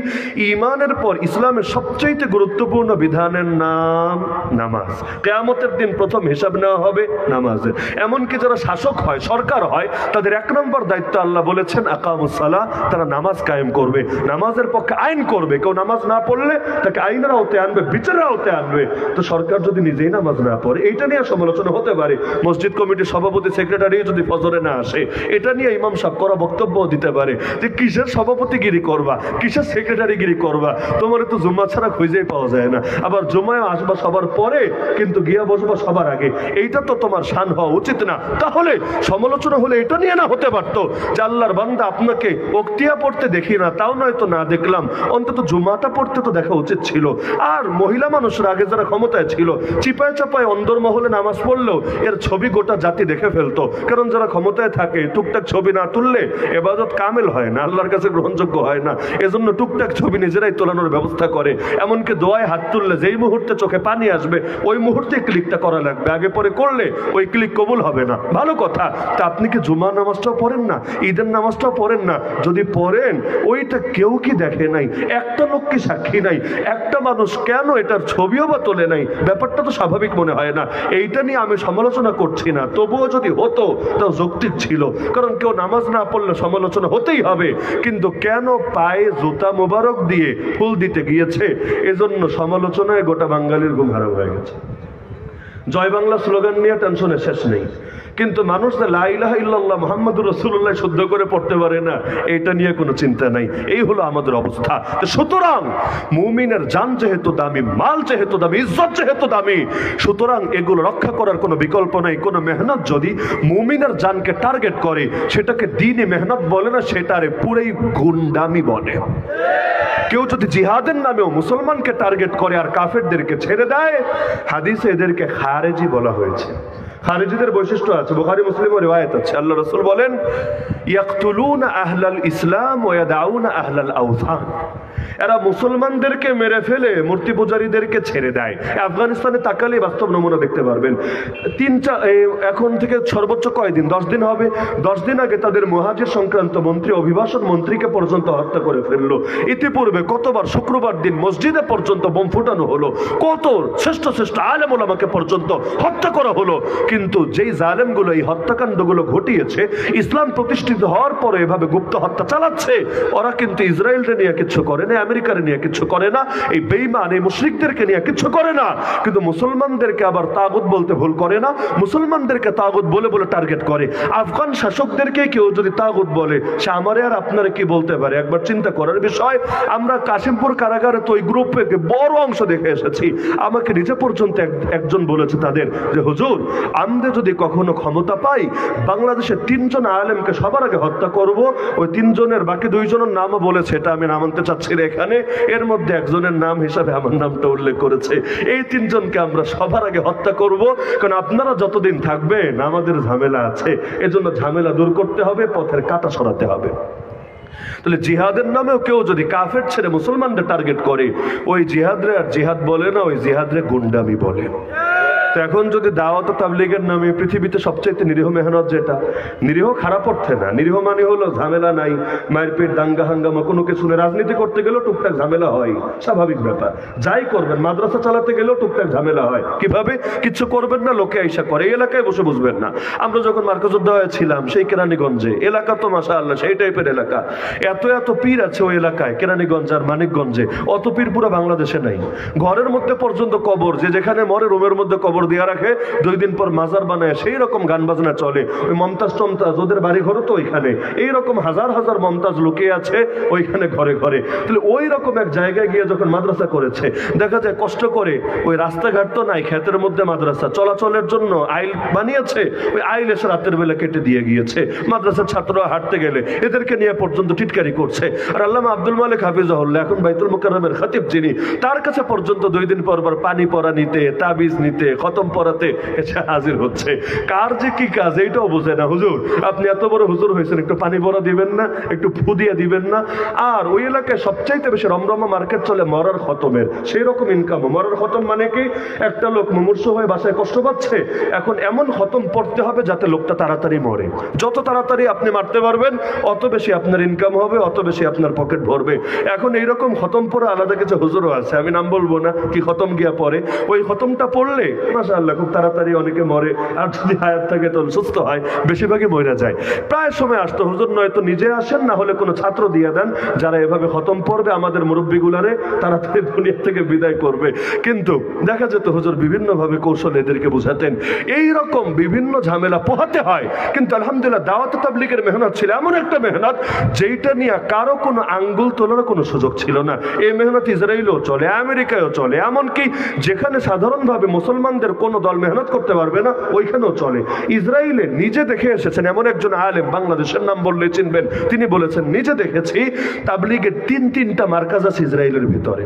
ঈমানের পর ইসলামের সবচেয়ে গুরুত্বপূর্ণ বিধানের নাম নামাজ। কিয়ামতের দিন প্রথম হিসাব নেওয়া হবে নামাজের। এমনকি যারা শাসক হয়, সরকার হয়, তাদের 1 নম্বর দায়িত্ব আল্লাহ বলেছেন আকামুস সালাহ, তারা নামাজ কায়েম করবে, নামাজের পক্ষে আইন করবে। কেউ নামাজ না পড়লে তাকে আইনের আওতায় আনবে, বিচারের আওতায় আনবে। তো সরকার যদি নিজেই নামাজ না পড়ে, এইটা নিয়ে সমালোচনা হতে পারে। মসজিদ কমিটির সভাপতি সেক্রেটারি যদি ফজরে না আসে, এটা নিয়ে ইমাম সাহেব করা বক্তব্য দিতে পারে যে কিসের সভাপতিগিরি করবা, কিসের সেক্রেটারিগিরি করবা, তোমার তো জুম্মা ছাড়া খুঁজেই পাওয়া যায় না। আবার জুম্মায় আসবা সবার পরে, কিন্তু গিয়া বসবা সবার আগে, এইটা তো তোমার শান হওয়া উচিত না। তাহলে সমালোচনা হলে এটা নিয়ে না হতে পারতো যে আল্লাহর বান্দা আপনাকে ওক্তিয়া পড়তে দেখি না, তাও নয় তো না দেখলাম, অন্তত জুমাটা পড়তে তো দেখা উচিত ছিল। আর মহিলা মানুষরা আগে যারা ক্ষমতায় ছিল, চিপায় চাপায় অন্দরমহলে নামাজ পড়লেও এর ছবি গোটা জাতি দেখে ফেলতো, কারণ যারা ক্ষমতায় থাকে টুকটাক ছবি না তুললে এবাদত কামেল হয় না, আল্লাহর কাছে গ্রহণযোগ্য হয় না। এজন্য টুকটাক ছবি নিজেরাই তোলানোর ব্যবস্থা করে। এমনকি দোয়ায় হাত তুললে যেই মুহূর্তে চোখে পানি আসবে ওই মুহূর্তে ক্লিক ক্লিকটা করা লাগবে, আগে পরে করলে ওই ক্লিক কবুল হবে না। ভালো কথা। তা আপনি কি জুমার নামাজটাও পড়েন না, ঈদের নামাজটাও পড়েন না? যদি পড়েন, ওইটা কেউ কি দেখে নাই? একটা লোক কি সাক্ষী নাই? একটা মানুষ কেন এটার ছবিও বা তোলে নাই? ব্যাপারটা তো স্বাভাবিক মনে হয় না? এইটা নিয়ে আমি সমালোচনা করছি না, তবুও যদি হতো তাও যৌক্তিক ছিল, কারণ কেউ নামাজ না পড়লে সমালোচনা হতেই হবে। কিন্তু কেন পায়ে জুতা মোবারক দিয়ে ফুল দিতে গিয়েছে, এজন্য সমালোচনায় গোটা বাঙালির ঘুম হারাম হয়ে গেছে। জয় বাংলা স্লোগান নিয়ে টেনশনের শেষ নেই, কিন্তু মানুষ লা ইলাহা ইল্লাল্লাহ মুহাম্মাদুর রাসূলুল্লাহ শুদ্ধ করে পড়তে পারে না, এটা নিয়ে কোনো চিন্তা নাই। এই হলো আমাদের অবস্থা। তো সুতরাং মুমিনের জান যেহেতু দামি, মাল যেহেতু দামি, ইজ্জত যেহেতু দামি, সুতরাং এগুলো রক্ষা করার কোনো বিকল্প নাই। কোনো মেহনত যদি মুমিনের জানকে টার্গেট করে, সেটাকে দ্বীনি মেহনত বলে না, সেটারে পুরাই গুন্ডামি বলে। কেউ যদি জিহাদের নামেও মুসলমানকে টার্গেট করে আর কাফেরদেরকে ছেড়ে দেয়, হাদিসে এদেরকে খারেজি বলা হয়েছে। খারেজিদের বৈশিষ্ট্য আছে, বুখারী মুসলিমের রিওয়ায়াত আছে। আল্লাহ রাসূল বলেন, ইয়াকতুলুনা আহলাল ইসলাম ওয়া ইয়াদাউনা আহলাল আওথান। এরা মুসলমানদেরকে মেরে ফেলে মূর্তি পূজারীদেরকে ছেড়ে দেয়। আফগানিস্তানে তাকালে বাস্তব নমুনা দেখতে পারবেন। এখন থেকে সর্বোচ্চ কয়দিন, 10 দিন হবে। 10 দিন আগে তাদের মুহাজির সংক্রান্ত মন্ত্রী, অভিবাসন মন্ত্রীকে পর্যন্ত হত্যা করে ফেললো। ইতিপূর্বে কতবার শুক্রবার দিন মসজিদে পর্যন্ত বোম ফুটানো হলো, কত শ্রেষ্ঠ শ্রেষ্ঠ আলেম ওলামাকে পর্যন্ত হত্যা করা হলো। কিন্তু যেই জালেমগুলো এই হত্যাকাণ্ডগুলো ঘটিয়েছে, ইসলাম প্রতিষ্ঠিত হওয়ার পরে এভাবে গুপ্ত হত্যা চালাচ্ছে, ওরা কিন্তু ইসরায়েলকে নিয়ে কিছু করে না, আমেরিকার নিয়ে কিছু করে না, এই বেঈমান এই মুশরিকদেরকে নিয়ে কিছু করে না। কিন্তু মুসলমানদেরকে আবার তাগুত বলতে ভুল করে না, মুসলমানদেরকে তাগুত বলে বলে টার্গেট করে। আফগান শাসকদেরকে কেউ যদি তাগুত বলে, সে আমারে আর আপনারা কি বলতে পারে? একবার চিন্তা করার বিষয়। আমরা কাশিমপুর কারাগারে তো ওই গ্রুপে বড় অংশ দেখে এসেছি। আমাকে নিজে পর্যন্ত একজন বলেছে তাদের যে, হুজুর, আমরা যদি কখনো ক্ষমতা পাই, বাংলাদেশের 3 জন আলেমকে সবার আগে হত্যা করব। ওই 3 জনের বাকি 2 জনের নামও বলেছে, এটা আমি নাম আনতে চাচ্ছি না এখানে। এর মধ্যে একজনের নাম হিসাবে আমার নামটা উল্লেখ করেছে। এই 3 জনকে আমরা সবার আগে হত্যা করব, কারণ আপনারা যতদিন থাকবেন আমাদের ঝামেলা আছে, এজন্য ঝামেলা দূর করতে হবে, পথের কাঁটা সরাতে হবে। তাহলে জিহাদের নামেও কেউ যদি কাফের ছেড়ে মুসলমানদের টার্গেট করে, ওই জিহাদরে আর জিহাদ বলে না, ওই জিহাদরে গুন্ডামি বলে। তো এখন যদি দাওয়াত তাবলীগের নামে পৃথিবীতে সবচেয়ে নিরীহ মেহনত, যেটা নিরীহ খারাপ অর্থে না, নিরীহ মানে হলো ঝামেলা নাই, মারপিট দাঙ্গা হাঙ্গামা কোনো কিছু নেই। রাজনীতি করতে গেলেও টুকটাক ঝামেলা হয়, স্বাভাবিক ব্যাপার। যাই করবেন, মাদ্রাসা চালাতে গেলেও টুকটাক ঝামেলা হয়। কিভাবে? কিছু করবেন না, লোকে আইসা করে, এই এলাকায় বসে বুঝবেন না। আমরা যখন মার্কাজুদ্দা ছিলাম সেই কেরানীগঞ্জে, এলাকা তো মাশাআল্লাহ সেই টাইপের এলাকা, এত এত পীর আছে ওই এলাকায়, কেরানীগঞ্জ আর মানিকগঞ্জে। অত পীর পুরো বাংলাদেশে নাই। ঘরের মধ্যে পর্যন্ত কবর, যে যেখানে মরে রুমের মধ্যে কবর দিয়ে রাখে, 2 দিন পর মাজার বানায়, সেই রকম গান বাজনা চলে। ওই মমতাজ টমতাজ ওদের বাড়ি ঘরও তো ওইখানে, এইরকম হাজার হাজার মমতাজ লুকিয়ে আছে ওইখানে ঘরে ঘরে। তাহলে ওই রকম এক জায়গায় গিয়ে যখন মাদ্রাসা করেছে, দেখা যায় কষ্ট করে, ওই রাস্তাঘাট তো নাই, ক্ষেতের মধ্যে মাদ্রাসা, চলাচলের জন্য আইল বানিয়েছে, ওই আইল এসে রাতের বেলা কেটে দিয়ে গিয়েছে। মাদ্রাসার ছাত্ররা হাঁটতে গেলে এদেরকে নিয়ে পর্যন্ত টিটকারি করছে। আর আল্লামা আব্দুল মালিক হাফিজাহুল্লাহ, এখন বাইতুল মুকাররমের খতিব যিনি, তার কাছে পর্যন্ত 2 দিন পর পর পানি পরা নিতে, তাবিজ নিতে, খতম পড়াতে এসে হাজির হচ্ছে। কার যে কি কাজ এইটাও বোঝে না। হুজুর, আপনি এত বড় হুজুর হয়েছেন, একটু পানি পরা দিবেন না, একটু ফু দিয়ে দিবেন না? আর ওই এলাকায় সবচাইতে বেশি রমরমা মার্কেট চলে মরার খতমের, সেই রকম ইনকাম। মরার খতম মানে কি? একটা লোক মুমূর্ষু হয়ে বাসায় কষ্ট পাচ্ছে, এখন এমন খতম পড়তে হবে যাতে লোকটা তাড়াতাড়ি মরে। যত তাড়াতাড়ি আপনি মারতে পারবেন, অত বেশি আপনার ইনকাম হবে, অত বেশি আপনার পকেট ভরবে। এখন এইরকম খতম পড়া আলাদা কিছু হুজুরও আছে, আমি নাম বলবো না, কি খতম গিয়া পড়ে। ওই খতমটা পড়লে মাশাআল্লাহ খুব তাড়াতাড়ি অনেকে মরে, আর যদি হায়াত থাকে তো সুস্থ হয়, বেশিরভাগই মরে যায়। প্রায় সময় আসতো হুজুর, নয়তো নিজে আসেন, না হলে কোনো ছাত্র দিয়ে দেন যারা এভাবে খতম পড়বে, আমাদের মুরব্বীগুলারে তাড়াতাড়ি দুনিয়া থেকে বিদায় করবে। কিন্তু দেখা যেত হুজুর বিভিন্নভাবে কৌশল এদেরকে বুঝাতেন। এইরকম বিভিন্ন ঝামেলা পোহাতে হয়। কিন্তু আলহামদুলিল্লাহ দাওয়াত তাবলীগের মেহনত ছিল এমন একটা মেহনত, যেইটা নিয়ে কারো কোনো আঙ্গুল তোলার কোনো সুযোগ ছিল না। এই মেহনত ইসরায়েলেও চলে, আমেরিকায়ও চলে, এমনকি যেখানে সাধারণভাবে মুসলমানদের কোনো দল মেহনত করতে পারবে না ওইখানেও চলে। ইসরায়েলে নিজে দেখে এসেছেন এমন একজন আলেম, বাংলাদেশের নাম বললে চিনবেন, তিনি বলেছেন, নিজে দেখেছি তাবলীগের 3-3টা মার্কাজ আছে ইসরায়েলের ভিতরে,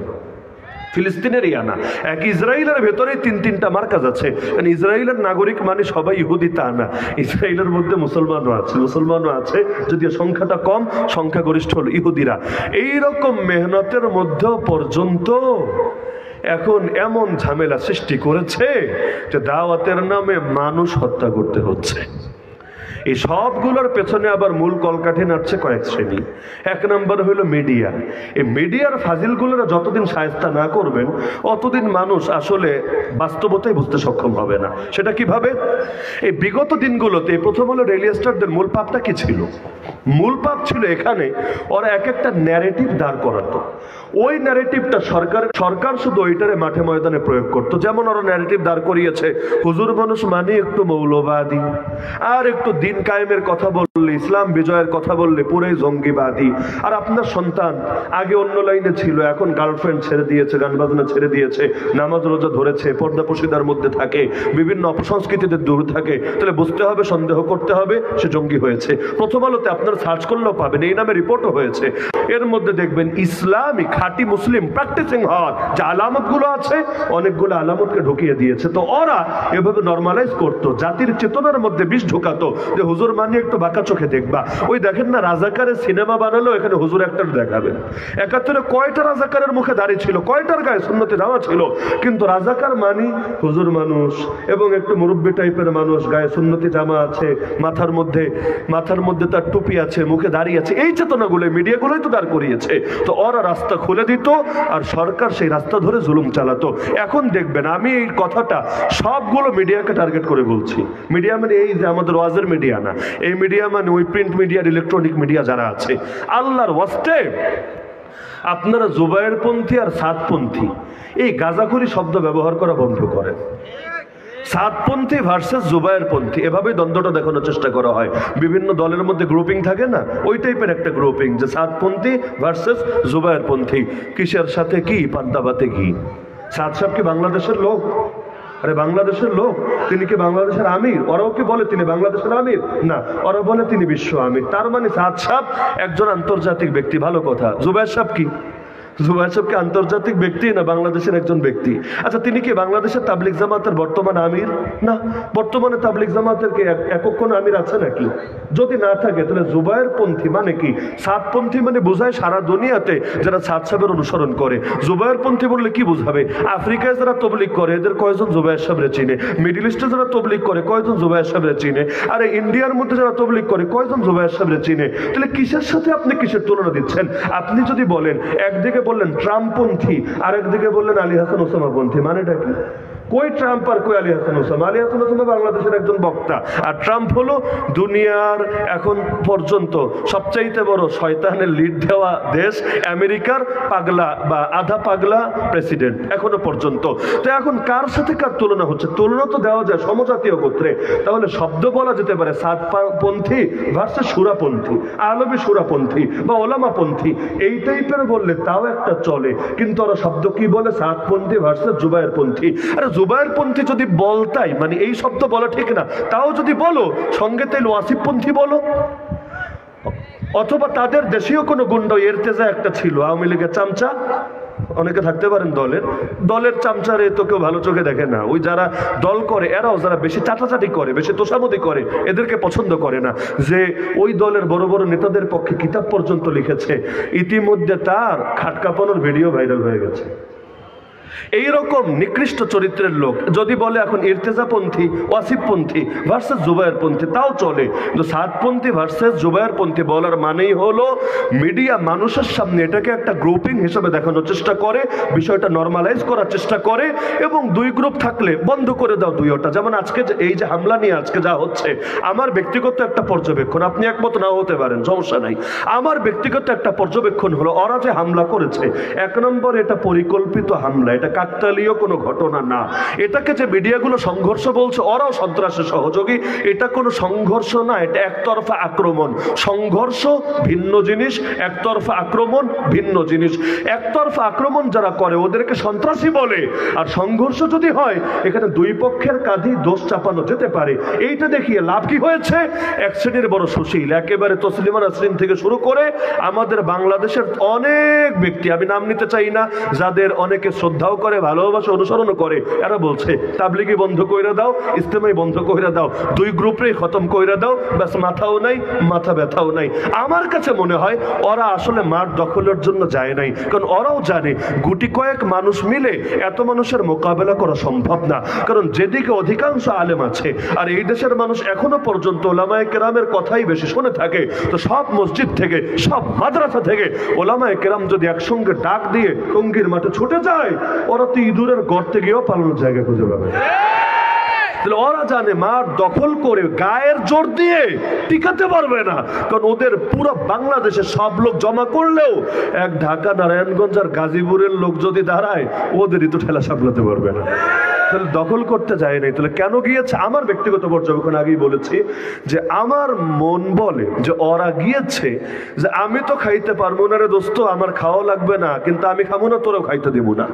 ফিলিস্তিনের ইয়ানা, এক ইসরায়েলের ভেতরে 3-3টা মার্কাজ আছে। ইসরায়েলের নাগরিক মানে সবাই ইহুদি তা না, ইসরায়েলের মধ্যে মুসলমানও আছে, যদিও সংখ্যাটা কম, সংখ্যাগরিষ্ঠ হল ইহুদিরা। এইরকম মেহনতের মধ্যেও পর্যন্ত এখন এমন ঝামেলা সৃষ্টি করেছে যে দাওয়াতের নামে মানুষ হত্যা করতে হচ্ছে। এই সবগুলোর পেছনে আবার মূল কলকাঠি নাড়ছে কয়েক শ্রেণী। এক নম্বর হলো মিডিয়া। এই মিডিয়ার ফাজিলগুলোরা যতদিন শায়েস্তা না করবেন অতদিন মানুষ আসলে বাস্তবতাই বুঝতে সক্ষম হবে না। সেটা কিভাবে? এই বিগত দিনগুলোতে প্রথম হলো রেলিয়া স্টারদের মূল পাপটা কি ছিল? মূল পাপ ছিল এখানে ওরা এক একটা ন্যারেটিভ দাঁড় করাতো। ওই ন্যারেটিভটা সরকার শুধু ওইটারে মাঠে ময়দানে প্রয়োগ করতো। যেমন ওরা ন্যারেটিভ দাঁড় করিয়েছে হুজুর মানুষ মানে একটু মৌলবাদী, আর একটু দিন কায়েমের কথা বললে, ইসলাম বিজয়ের কথা বললে পুরোই জঙ্গিবাদী। আর আপনার সন্তান আগে অন্য লাইনে ছিল, এখন গার্লফ্রেন্ড ছেড়ে দিয়েছে, গান বাজনা ছেড়ে দিয়েছে, নামাজ রোজা ধরেছে, পর্দা পশিদার মধ্যে থাকে, বিভিন্ন অপসংস্কৃতিতে দূর থাকে, তাহলে বুঝতে হবে, সন্দেহ করতে হবে সে জঙ্গি হয়েছে। প্রথম আলোতে আপনারা সার্চ করলেও পাবেন, এই নামে রিপোর্টও হয়েছে। এর মধ্যে দেখবেন ইসলামী খাঁটি মুসলিম প্র্যাকটিসিং হওয়ার যে আলামতগুলো আছে অনেকগুলো আলামতকে ঢুকিয়ে দিয়েছে। তো ওরা এভাবে নর্মালাইজ করতো, জাতির চেতনার মধ্যে বিষ ঢোকাতো যে হুজুর মানে একটু বাঁকা চোখে দেখবা। ওই দেখেন না রাজাকারের সিনেমা বানালো, এখানে হুজুর একটা দেখাবেন। 71-এ কয়টা রাজাকারের মুখে দাঁড়িয়ে ছিল, কয়টার গায়ে সুন্নতি জামা ছিল, কিন্তু রাজাকার মানি হুজুর মানুষ এবং একটু মুরব্বী টাইপের মানুষ, গায়ে সুন্নতি জামা আছে, মাথার মধ্যে তার টুপি আছে, মুখে দাঁড়িয়ে আছে। এই চেতনাগুলো মিডিয়াগুলোই তো দাঁড় করিয়েছে। তো ওরা রাস্তা খুলে দিত আর সরকার সেই রাস্তা ধরে জুলুম চালাতো। এখন দেখবেন আমি এই কথাটা সবগুলো মিডিয়াকে টার্গেট করে বলছি। মিডিয়া মানে এই যে আমাদের ওয়াজের মিডিয়া না, এই মিডিয়া মানে ওই প্রিন্ট মিডিয়া, ইলেকট্রনিক মিডিয়া যারা আছে, আল্লাহর ওয়াস্তে আপনারা জুবায়েরপন্থী আর সাদপন্থী এই গাঁজাখুরি শব্দ ব্যবহার করা বন্ধ করেন। সাদপন্থী ভার্সেস জুবায়েরপন্থী এভাবেই দ্বন্দ্বটা দেখানোর চেষ্টা করা হয়। বিভিন্ন দলের মধ্যে গ্রুপিং থাকে না, ওই টাইপের একটা গ্রুপিং যে সাদপন্থী ভার্সেস জুবায়েরপন্থী। কিসের সাথে কি? পান্তাভাতে ঘি। সাদ সাহেব কি বাংলাদেশের লোক? আরে বাংলাদেশের লোক, তিনি কি বাংলাদেশের আমির? ওরাও কি বলে তিনি বাংলাদেশের আমির? না, ওরা বলে তিনি বিশ্ব আমির। তার মানে সাদ সাহেব একজন আন্তর্জাতিক ব্যক্তি, ভালো কথা। জুবায়ের সাহেব কি? জুবায়ের সাহেব কি আন্তর্জাতিক ব্যক্তি না বাংলাদেশের একজন ব্যক্তি? আচ্ছা, তিনি কি বাংলাদেশের তাবলিগ জামাতের বর্তমান আমির? না, বর্তমানে তাবলিগ জামাতের কি একক কোন আমির আছে নাকি? যদি না থাকে তাহলে জুবায়েরপন্থী মানে কি? সাদপন্থী মানে বোঝায় সারা দুনিয়াতে যারা সাদ সাহেবের অনুসরণ করে। জুবায়েরপন্থী বললে কি বোঝাবে? আফ্রিকায় যারা তবলিগ করে এদের কয়জন জুবায়ের সাহেবরে চিনে? মিডল ইস্টে যারা তবলিগ করে কয়জন জুবায়ের সাহেবরে চিনে? আরে ইন্ডিয়ার মধ্যে যারা তবলিগ করে কয়জন জুবায়ের সাহেবরে চিনে? তাহলে কিসের সাথে আপনি কিসের তুলনা দিচ্ছেন? আপনি যদি বলেন একদিকে বললেন ট্রাম্পপন্থী আর একদিকে বললেন আলী হাসান ওসামাপন্থী, মানেটা কি? কই ট্রাম্প আর কই আলী হাসান ওসামা? আলী হাসান ওসামা বাংলাদেশের একজন বক্তা, আর ট্রাম্প হলো দুনিয়ার এখন পর্যন্ত সবচাইতে বড় শয়তানের লিড দেওয়া দেশ আমেরিকার পাগলা বা আধা পাগলা প্রেসিডেন্ট এখনো পর্যন্ত। তো এখন কার সাথে কার তুলনা হচ্ছে? তুলনা তো দেওয়া যায় সমজাতীয় গোত্রে। তাহলে শব্দ বলা যেতে পারে সাদপন্থী ভার্সেস সুরাপন্থী, আলমী সুরাপন্থী বা ওলামাপন্থী, এই টাইপের বললে তাও একটা চলে। কিন্তু ওরা শব্দ কি বলে? সাদপন্থী ভার্সেস জুবায়েরপন্থী। আরে জুবায়েরপন্থী যদি বলতাই, মানে এই শব্দ বলা ঠিক না, তাও যদি বলো সঙ্গে তাইলে ওয়াসিফপন্থী বলো, অথবা তাদের দেশীয় কোনো গুন্ডা, ইরতেজা একটা ছিল আওয়ামী লীগের চামচা, অনেকে থাকতে পারেন দলের চামচারে তো কেউ ভালো চোখে দেখে না। ওই যারা দল করে এরাও যারা বেশি চাটাচাটি করে, বেশি তোষামতি করে, এদেরকে পছন্দ করে না। যে ওই দলের বড় বড় নেতাদের পক্ষে কিতাব পর্যন্ত লিখেছে, ইতিমধ্যে তার খাট কাঁপানোর ভিডিও ভাইরাল হয়ে গেছে। এইরকম নিকৃষ্ট চরিত্রের লোক যদি বলে এখন ইরতেজাপন্থী, ওয়াসিফপন্থী ভার্সেস জুবায়েরপন্থী, তাও চলে। কিন্তু সাদপন্থী ভার্সেস জুবায়েরপন্থী বলার মানেই হলো মিডিয়া মানুষের সামনে এটাকে একটা গ্রুপিং হিসেবে দেখানোর চেষ্টা করে, বিষয়টা নর্মালাইজ করার চেষ্টা করে, এবং দুই গ্রুপ থাকলে বন্ধ করে দাও দুইটা। যেমন আজকে এই যে হামলা নিয়ে আজকে যা হচ্ছে, আমার ব্যক্তিগত একটা পর্যবেক্ষণ, আপনি একমত নাও হতে পারেন, সমস্যা নাই। আমার ব্যক্তিগত একটা পর্যবেক্ষণ হলো ওরা যে হামলা করেছে, এক নম্বর এটা পরিকল্পিত হামলা, এটা কাকতালীয় কোনো ঘটনা না। এটাকে যে মিডিয়াগুলো সংঘর্ষ বলছে, ওরাও সন্ত্রাসের সহযোগী। এটা কোনো সংঘর্ষ না, এটা একতরফা আক্রমণ। সংঘর্ষ ভিন্ন জিনিস, একতরফা আক্রমণ ভিন্ন জিনিস। একতরফা আক্রমণ যারা করে ওদেরকে সন্ত্রাসী বলে, আর সংঘর্ষ যদি হয় এখানে দুই পক্ষের কাঁধেই দোষ চাপানো যেতে পারে। এইটা দেখিয়ে লাভ কি হয়েছে? এক শ্রেণীর বড় সুশীল, একেবারে তসলিমা নাসরিন থেকে শুরু করে আমাদের বাংলাদেশের অনেক ব্যক্তি, আমি নাম নিতে চাই না, যাদের অনেকে শ্রদ্ধা শ্রদ্ধাও করে, ভালোবাসা, অনুসরণ করে। এরা বলছে তাবলিগি বন্ধ কইরা দাও, ইস্তেমাই বন্ধ কইরা দাও, দুই গ্রুপেই খতম কইরা দাও, ব্যাস মাথাও নাই, মাথা ব্যথাও নাই। আমার কাছে মনে হয় ওরা আসলে মাঠ দখলের জন্য যায় নাই, কারণ ওরাও জানে গুটি কয়েক মানুষ মিলে এত মানুষের মোকাবেলা করা সম্ভব না। কারণ যেদিকে অধিকাংশ আলেম আছে, আর এই দেশের মানুষ এখনো পর্যন্ত ওলামায়ে কেরামের কথাই বেশি শুনে থাকে, তো সব মসজিদ থেকে, সব মাদ্রাসা থেকে ওলামায়ে কেরাম যদি একসঙ্গে ডাক দিয়ে টঙ্গীর মাঠে ছুটে যায়, ওরা তো ইঁদুরের গর্তে গিয়েও পালানোর জায়গা খুঁজে পাবে। ওরা জানে মাঠ দখল করে গায়ের জোর দিয়ে টিকাতে পারবে না, কারণ ওদের পুরো বাংলাদেশে সব লোক জমা করলেও এক ঢাকা, নারায়ণগঞ্জ আর গাজীপুরের লোক যদি দাঁড়ায়, ওদেরই তো ঠেলা সামলাতে পারবে না। তাহলে দখল করতে যায় নাই। তাহলে কেন গিয়েছে? আমার ব্যক্তিগত পর্যবেক্ষণ আগেই বলেছি যে আমার মন বলে যে ওরা গিয়েছে যে আমি তো খাইতে পারবো না রে দোস্ত, আমার খাওয়া লাগবে না, কিন্তু আমি খাবো না, তোরাও খাইতে দিব না।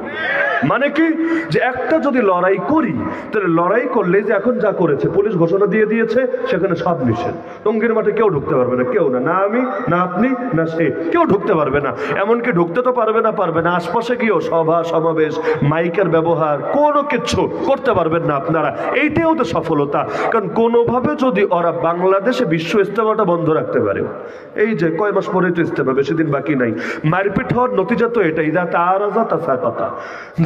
মানে কি, যে একটা যদি লড়াই করি, তাহলে লড়াই করলে যে এখন যা করেছে, পুলিশ ঘোষণা দিয়ে দিয়েছে সেখানে সব নিষেধ, টঙ্গীর মাঠে কেউ ঢুকতে পারবে না, কেউ না, না আমি, না আপনি, না সে, কেউ ঢুকতে পারবে না। এমনকি ঢুকতে তো পারবে না, আশপাশে গিয়েও সভা সমাবেশ, মাইকের ব্যবহার, কোনো কিছু করতে পারবেন না আপনারা। এইটাই ওদের সফলতা। কারণ কোনোভাবে যদি ওরা বাংলাদেশে বিশ্ব ইজতেমাটা বন্ধ রাখতে পারে, এই যে কয় মাস পরে তো ইজতেমা, বেশি দিন বাকি নাই, মারপিট হওয়ার নতিজা তো এটাই, কথা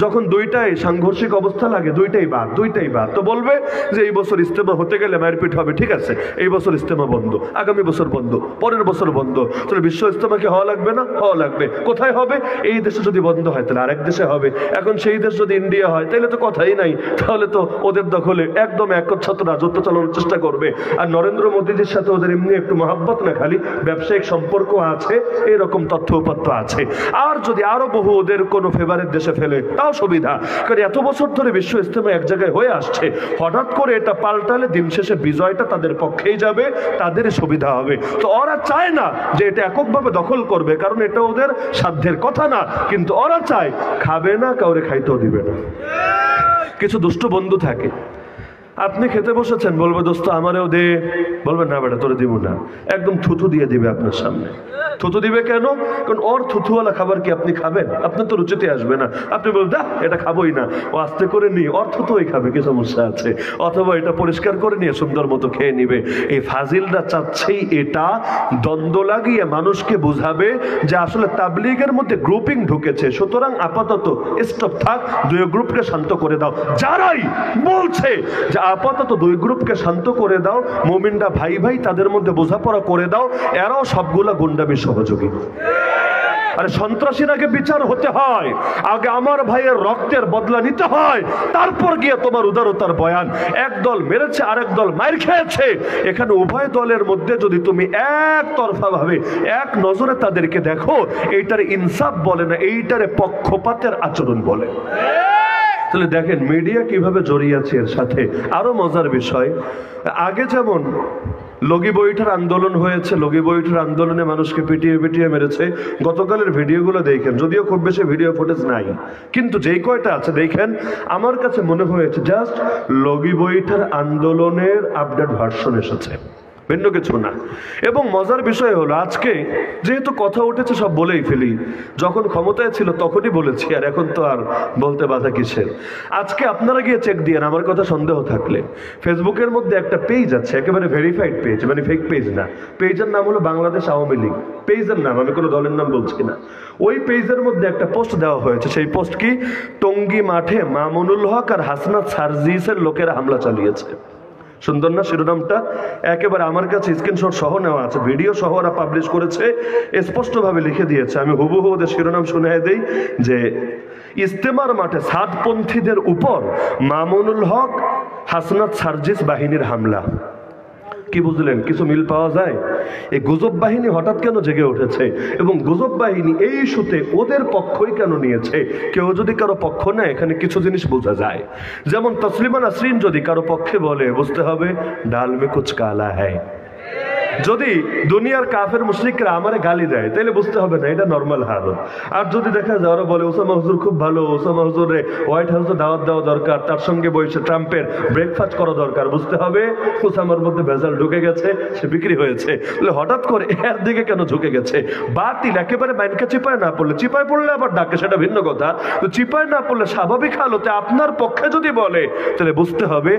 যখন দুইটাই সাংঘর্ষিক অবস্থা লাগে, দুইটাই বাদ, তো বলবে যে এই বছর ইজতেমা হতে গেলে মারপিট হবে, ঠিক আছে, এই বছর ইজতেমা বন্ধ, আগামী বছর বন্ধ, পরের বছর বন্ধ। তাহলে বিশ্ব ইজতেমা কি হওয়া লাগবে না? হওয়া লাগবে। কোথায় হবে? এই দেশে যদি বন্ধ হয় তাহলে আরেক দেশে হবে। এখন সেই দেশ যদি ইন্ডিয়া হয় তাহলে তো কথাই নাই, তাহলে তো ওদের দখলে একদম একচ্ছত্র রাজত্ব চালানোর চেষ্টা করবে। আর নরেন্দ্র মোদীজির সাথে ওদের এমনি একটু মহাব্বত না, খালি ব্যবসায়িক সম্পর্ক আছে, এরকম তথ্য উপাত্ত আছে। আর যদি আরো বহু ওদের কোনো ফেভারেট দেশে ফেলে তাও সুবিধা, কারণ এত বছর ধরে বিশ্ব ইজতেমা এক জায়গায় হয়ে আসছে, হঠাৎ করে এটা পাল্টালে দিন শেষে বিজয়টা তাদের পক্ষেই যাবে, তাদেরই সুবিধা হবে। তো ওরা চায় না যে এটা এককভাবে দখল করবে, কারণ এটা ওদের সাধ্যের কথা না, কিন্তু ওরা চায় খাবে না, কাউরে খাইতেও দিবে না। কিছু দুষ্ট বন্ধু থাকে, আপনি খেতে বসেছেন, বলবে দোস্ত আমারেও দে, বলবেন না বেটা তোরে দিব না, একদম থুথু দিয়ে দিবে আপনার সামনে। থুথু দিবে কেন? কারণ ওর থুথুওয়ালা খাবার কি আপনি খাবেন? আপনার তো রুচিতে আসবে না। আপনি বলবেন দা এটা খাবোই না, ও আস্তে করে নি, ওর থুতুই খাবে, কি সমস্যা আছে? অথবা এটা পরিষ্কার করে নিয়ে সুন্দর মতো খেয়ে নিবে। এই ফাজিলরা চাচ্ছেই এটা দ্বন্দ্ব লাগিয়ে মানুষকে বুঝাবে যে আসলে তাবলিগের মধ্যে গ্রুপিং ঢুকেছে, সুতরাং আপাতত স্টপ থাক, দুই গ্রুপকে শান্ত করে দাও। যারাই বলছে যে আপাতত দুই গ্রুপকে শান্ত করে দাও, মুমিনরা ভাই ভাই তাদের মধ্যে বোঝাপড়া করে দাও, এরাও সবগুলা গুন্ডামি সহযোগী। আরে সন্ত্রাসীর আগে বিচার হতে হয়, আগে আমার ভাইয়ের রক্তের বদলা নিতে হয়, তারপর গিয়ে তোমার উদারতার বয়ান। এক দল মেরেছে, আরেক দল মার খেয়েছে, এখানে উভয় দলের মধ্যে যদি তুমি একতরফা ভাবে এক নজরে তাদেরকে দেখো, এইটারে ইনসাফ বলে না, এইটারে পক্ষপাতের আচরণ বলে। তাহলে দেখেন মিডিয়া কিভাবে জড়িয়ে আছে এর সাথে। আরো মজার বিষয়, আগে যেমন লগি বৈঠার আন্দোলন হয়েছে, লগি বৈঠার আন্দোলনে মানুষকে পিটিয়ে পিটিয়ে মেরেছে, গতকালের ভিডিওগুলো দেখেন, যদিও খুব বেশি ভিডিও ফুটেজ নাই, কিন্তু যেই কয়টা আছে দেখেন, আমার কাছে মনে হয়েছে জাস্ট লগি বৈঠার আন্দোলনের আপডেট ভার্সন এসেছে, ভিন্ন কিছু না। এবং মজার বিষয় হলো আজকে যেহেতু কথা উঠেছে সব বলেই ফেলি, যখন ক্ষমতায় ছিল তখনই বলেছি, আর এখন তো আর বলতে বাধা কিসের। আজকে আপনারা গিয়ে চেক দিয়ে, আমার কথা সন্দেহ থাকলে, ফেসবুকের মধ্যে একটা পেজ আছে, একেবারে ভেরিফাইড পেজ, মানে ফেক পেজ না, পেজের নাম হলো বাংলাদেশ আওয়ামী লীগ, পেজের নাম, আমি কোনো দলের নাম বলছি না। ওই পেজের মধ্যে একটা পোস্ট দেওয়া হয়েছে, সেই পোস্ট কি, টঙ্গী মাঠে মামুনুল হক আর হাসনাত সার্জিসের লোকেরা হামলা চালিয়েছে। সুন্দর না শিরোনামটা? একেবারে আমার কাছে স্ক্রিনশট সহ নেওয়া আছে, ভিডিও সহ ওরা পাবলিশ করেছে, স্পষ্টভাবে লিখে দিয়েছে। আমি হুবহু ওদের শিরোনাম শুনে দেই যে ইজতেমার মাঠে সাদপন্থীদের উপর মামুনুল হক হাসনাত সার্জিস বাহিনীর হামলা। কি বুঝলেন? কিছু মিল পাওয়া যায়? এই গুজব বাহিনী হঠাৎ কেন জেগে উঠেছে, এবং গুজব বাহিনী এই ইস্যুতে ওদের পক্ষই কেন নিয়েছে? কেউ যদি কারো পক্ষ নেয়, এখানে কিছু জিনিস বোঝা যায়। যেমন তসলিমা নাসরিন যদি কারো পক্ষে বলে, বুঝতে হবে ডাল মে কুছ কালা হ্যায়, যদি দুনিয়ার কাফের মুশরিকরা আমারে গালি দেয় তাহলে বুঝতে হবে না এটা নরমাল হালত। আর যদি দেখা যায় ওরা বলে ওসামা হুজুর খুব ভালো, ওসামা হুজুরে হোয়াইট হাউসে দাওয়াত দেওয়া দরকার, তার সঙ্গে বসে ট্রাম্পের ব্রেকফাস্ট করা দরকার, বুঝতে হবে ওসামার মধ্যে ভেজাল ঢুকে গেছে, সে বিক্রি হয়েছে। হঠাৎ করে এর দিকে কেন ঝুঁকে গেছে? বাতিল একেবারে মাইনকে চিপায় না পড়লে, চিপায় পড়লে আবার ডাকে সেটা ভিন্ন কথা, তো চিপায় না পড়লে স্বাভাবিক হালতে আপনার পক্ষে যদি বলে তাহলে বুঝতে হবে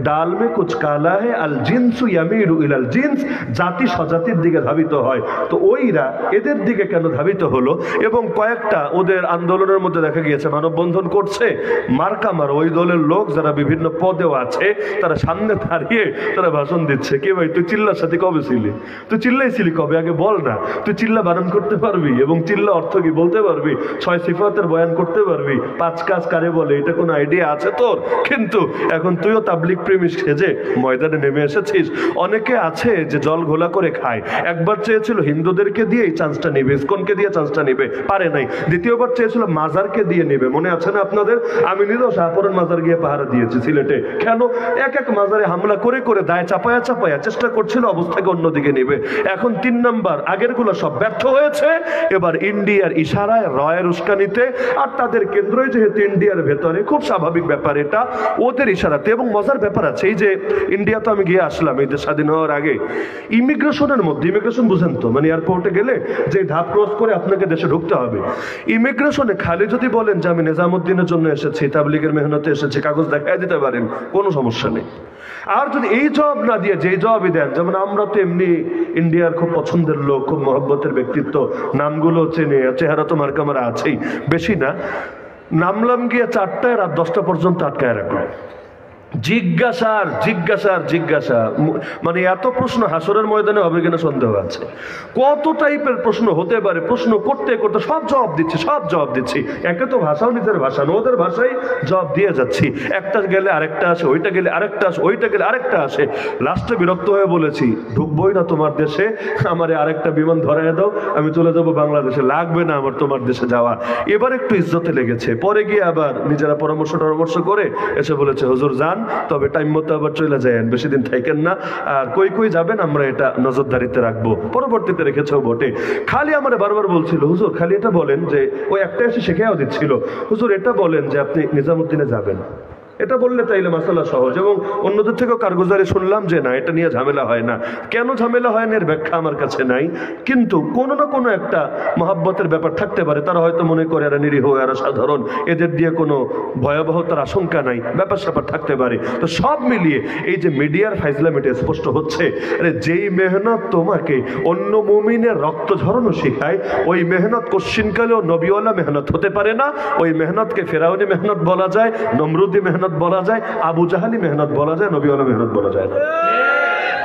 ডাল মে কুছ কালা হে, আল জিনসু ইয়ামিলু ইলাল জিনস, জাতি স্বজাতির দিকে ধাবিত হয়। তো ওইরা এদের দিকে কেন ধাবিত হলো? এবং কয়েকটা ওদের আন্দোলনের মধ্যে দেখা গিয়েছে মানববন্ধন করছে মার্কামার ওই দলের লোক যারা বিভিন্ন পদেও আছে, তারা সামনে দাঁড়িয়ে তারা ভাষণ দিচ্ছে। কে ভাই তুই চিল্লার সাথে কবে ছিলি? তুই চিল্লাইছিলি কবে? আগে বল না। তুই চিল্লা বানান করতে পারবি এবং চিল্লা অর্থ কি বলতে পারবি? 6 সিফাতের বয়ান করতে পারবি? 5 কাজ কারে বলে এটা কোনো আইডিয়া আছে তোর? কিন্তু এখন তুইও তাবলিগ প্রেমী সেজে ময়দানে নেমে এসেছিস। অনেকে আছে যে জল ঘোলা করে খায়। একবার চেয়েছিল হিন্দুদেরকে দিয়ে এই চান্সটা নেবে, ইসকনকে দিয়ে চান্সটা নেবে, পারে নাই। দ্বিতীয়বার চেয়েছিল মাজারকে দিয়ে নেবে, মনে আছে না আপনাদের? আমি নিজেও শাহপুরের মাজার গিয়ে পাহারা দিয়েছি সিলেটে। কেন? এক এক মাজারে হামলা করে করে দায় চাপায়া চাপায়া চেষ্টা করছিল অবস্থাকে অন্যদিকে নেবে। এখন 3 নাম্বার, আগের গুলো সব ব্যর্থ হয়েছে, এবার ইন্ডিয়ার ইশারায় রয়ের উস্কানিতে, আর তাদের কেন্দ্রই যেহেতু ইন্ডিয়ার ভেতরে, খুব স্বাভাবিক ব্যাপার এটা, ওদের ইশারাতে। এবং মজার ব্যাপার আছে, এই যে ইন্ডিয়া তো আমি গিয়ে আসলাম এই দেশ স্বাধীন হওয়ার আগে, ইমিগ্রেশনের মধ্যে, ইমিগ্রেশন বুঝেন তো, মানে এয়ারপোর্টে গেলে যে ধাপ ক্রস করে আপনাকে দেশে ঢুকতে হবে, ইমিগ্রেশনে খালি যদি বলেন যে আমি নিজামুদ্দিনের জন্য এসেছি, তাবলিগের মেহনতে এসেছি, কাগজ দেখাই দিতে পারেন, কোনো সমস্যা নেই। আর যদি এই জবাব না দিয়ে যে জবাবই দেন, যেমন আমরা তো এমনি ইন্ডিয়ার খুব পছন্দের লোক, খুব মহব্বতের ব্যক্তিত্ব, নামগুলো চেনে, চেহারা তো মার্কামারা আছেই, বেশি না, নামলাম গিয়ে 4টায়, রাত 10টা পর্যন্ত আটকায় রাখলো। জিজ্ঞাসার জিজ্ঞাসার জিজ্ঞাসা, মানে এত প্রশ্ন হাসরের ময়দানে হবে কিনা সন্দেহ আছে। কত টাইপের প্রশ্ন হতে পারে, প্রশ্ন করতে করতে সব জবাব দিচ্ছি, সব জবাব দিচ্ছি। একে তো ভাষাও নিজের ভাষা না, ওদের ভাষায় জবাব দিয়ে যাচ্ছি। একটা গেলে আরেকটা আসে, ওইটা গেলে আরেকটা আসে, ওইটা গেলে আরেকটা আসে। লাস্টে বিরক্ত হয়ে বলেছি ঢুকবোই না তোমার দেশে, আমারে আরেকটা বিমান ধরাই দাও, আমি চলে যাবো বাংলাদেশে, লাগবে না আমার তোমার দেশে যাওয়া। এবার একটু ইজ্জতে লেগেছে, পরে গিয়ে আবার নিজেরা পরামর্শ করে এসে বলেছে হুজুর যান, তবে টাইম মতো আবার চলে যায়, বেশি দিন থাকেন না, আর কই কই যাবেন আমরা এটা নজরদারিতে রাখবো। পরবর্তীতে রেখেছেও বটে। খালি আমার বারবার বলছিল হুজুর খালি এটা বলেন, যে ওই একটা এসে শেখাও দিচ্ছিল, হুজুর এটা বলেন যে আপনি নিজামুদ্দিনে যাবেন, এটা বললে তাইলে মাসালা সহজ। এবং অন্যদের থেকেও কারগুজারি শুনলাম যে না, এটা নিয়ে ঝামেলা হয় না। কেন ঝামেলা হয় না এর ব্যাখ্যা আমার কাছে নাই, কিন্তু কোনো না কোনো একটা মহাব্বতের ব্যাপার থাকতে পারে। তারা হয়তো মনে করে এরা নিরীহ, এরা সাধারণ, এদের দিয়ে কোনো ভয়াবহতার আশঙ্কা নাই, ব্যাপার স্যাপার থাকতে পারে। তো সব মিলিয়ে এই যে মিডিয়ার ফাইজলামিটা স্পষ্ট হচ্ছে, আরে যেই মেহনত তোমাকে অন্য মুমিনের রক্ত ঝরানো শেখায়, ওই মেহনত কোশ্চিনকালেও নবীওয়ালা মেহনত হতে পারে না। ওই মেহনতকে ফেরাউনি মেহনত বলা যায়, নমরুদি মেহনত বলা যায়, আবু জাহালি মেহনত বলা যায়, নবীওয়ালা মেহনত বলা যায় না।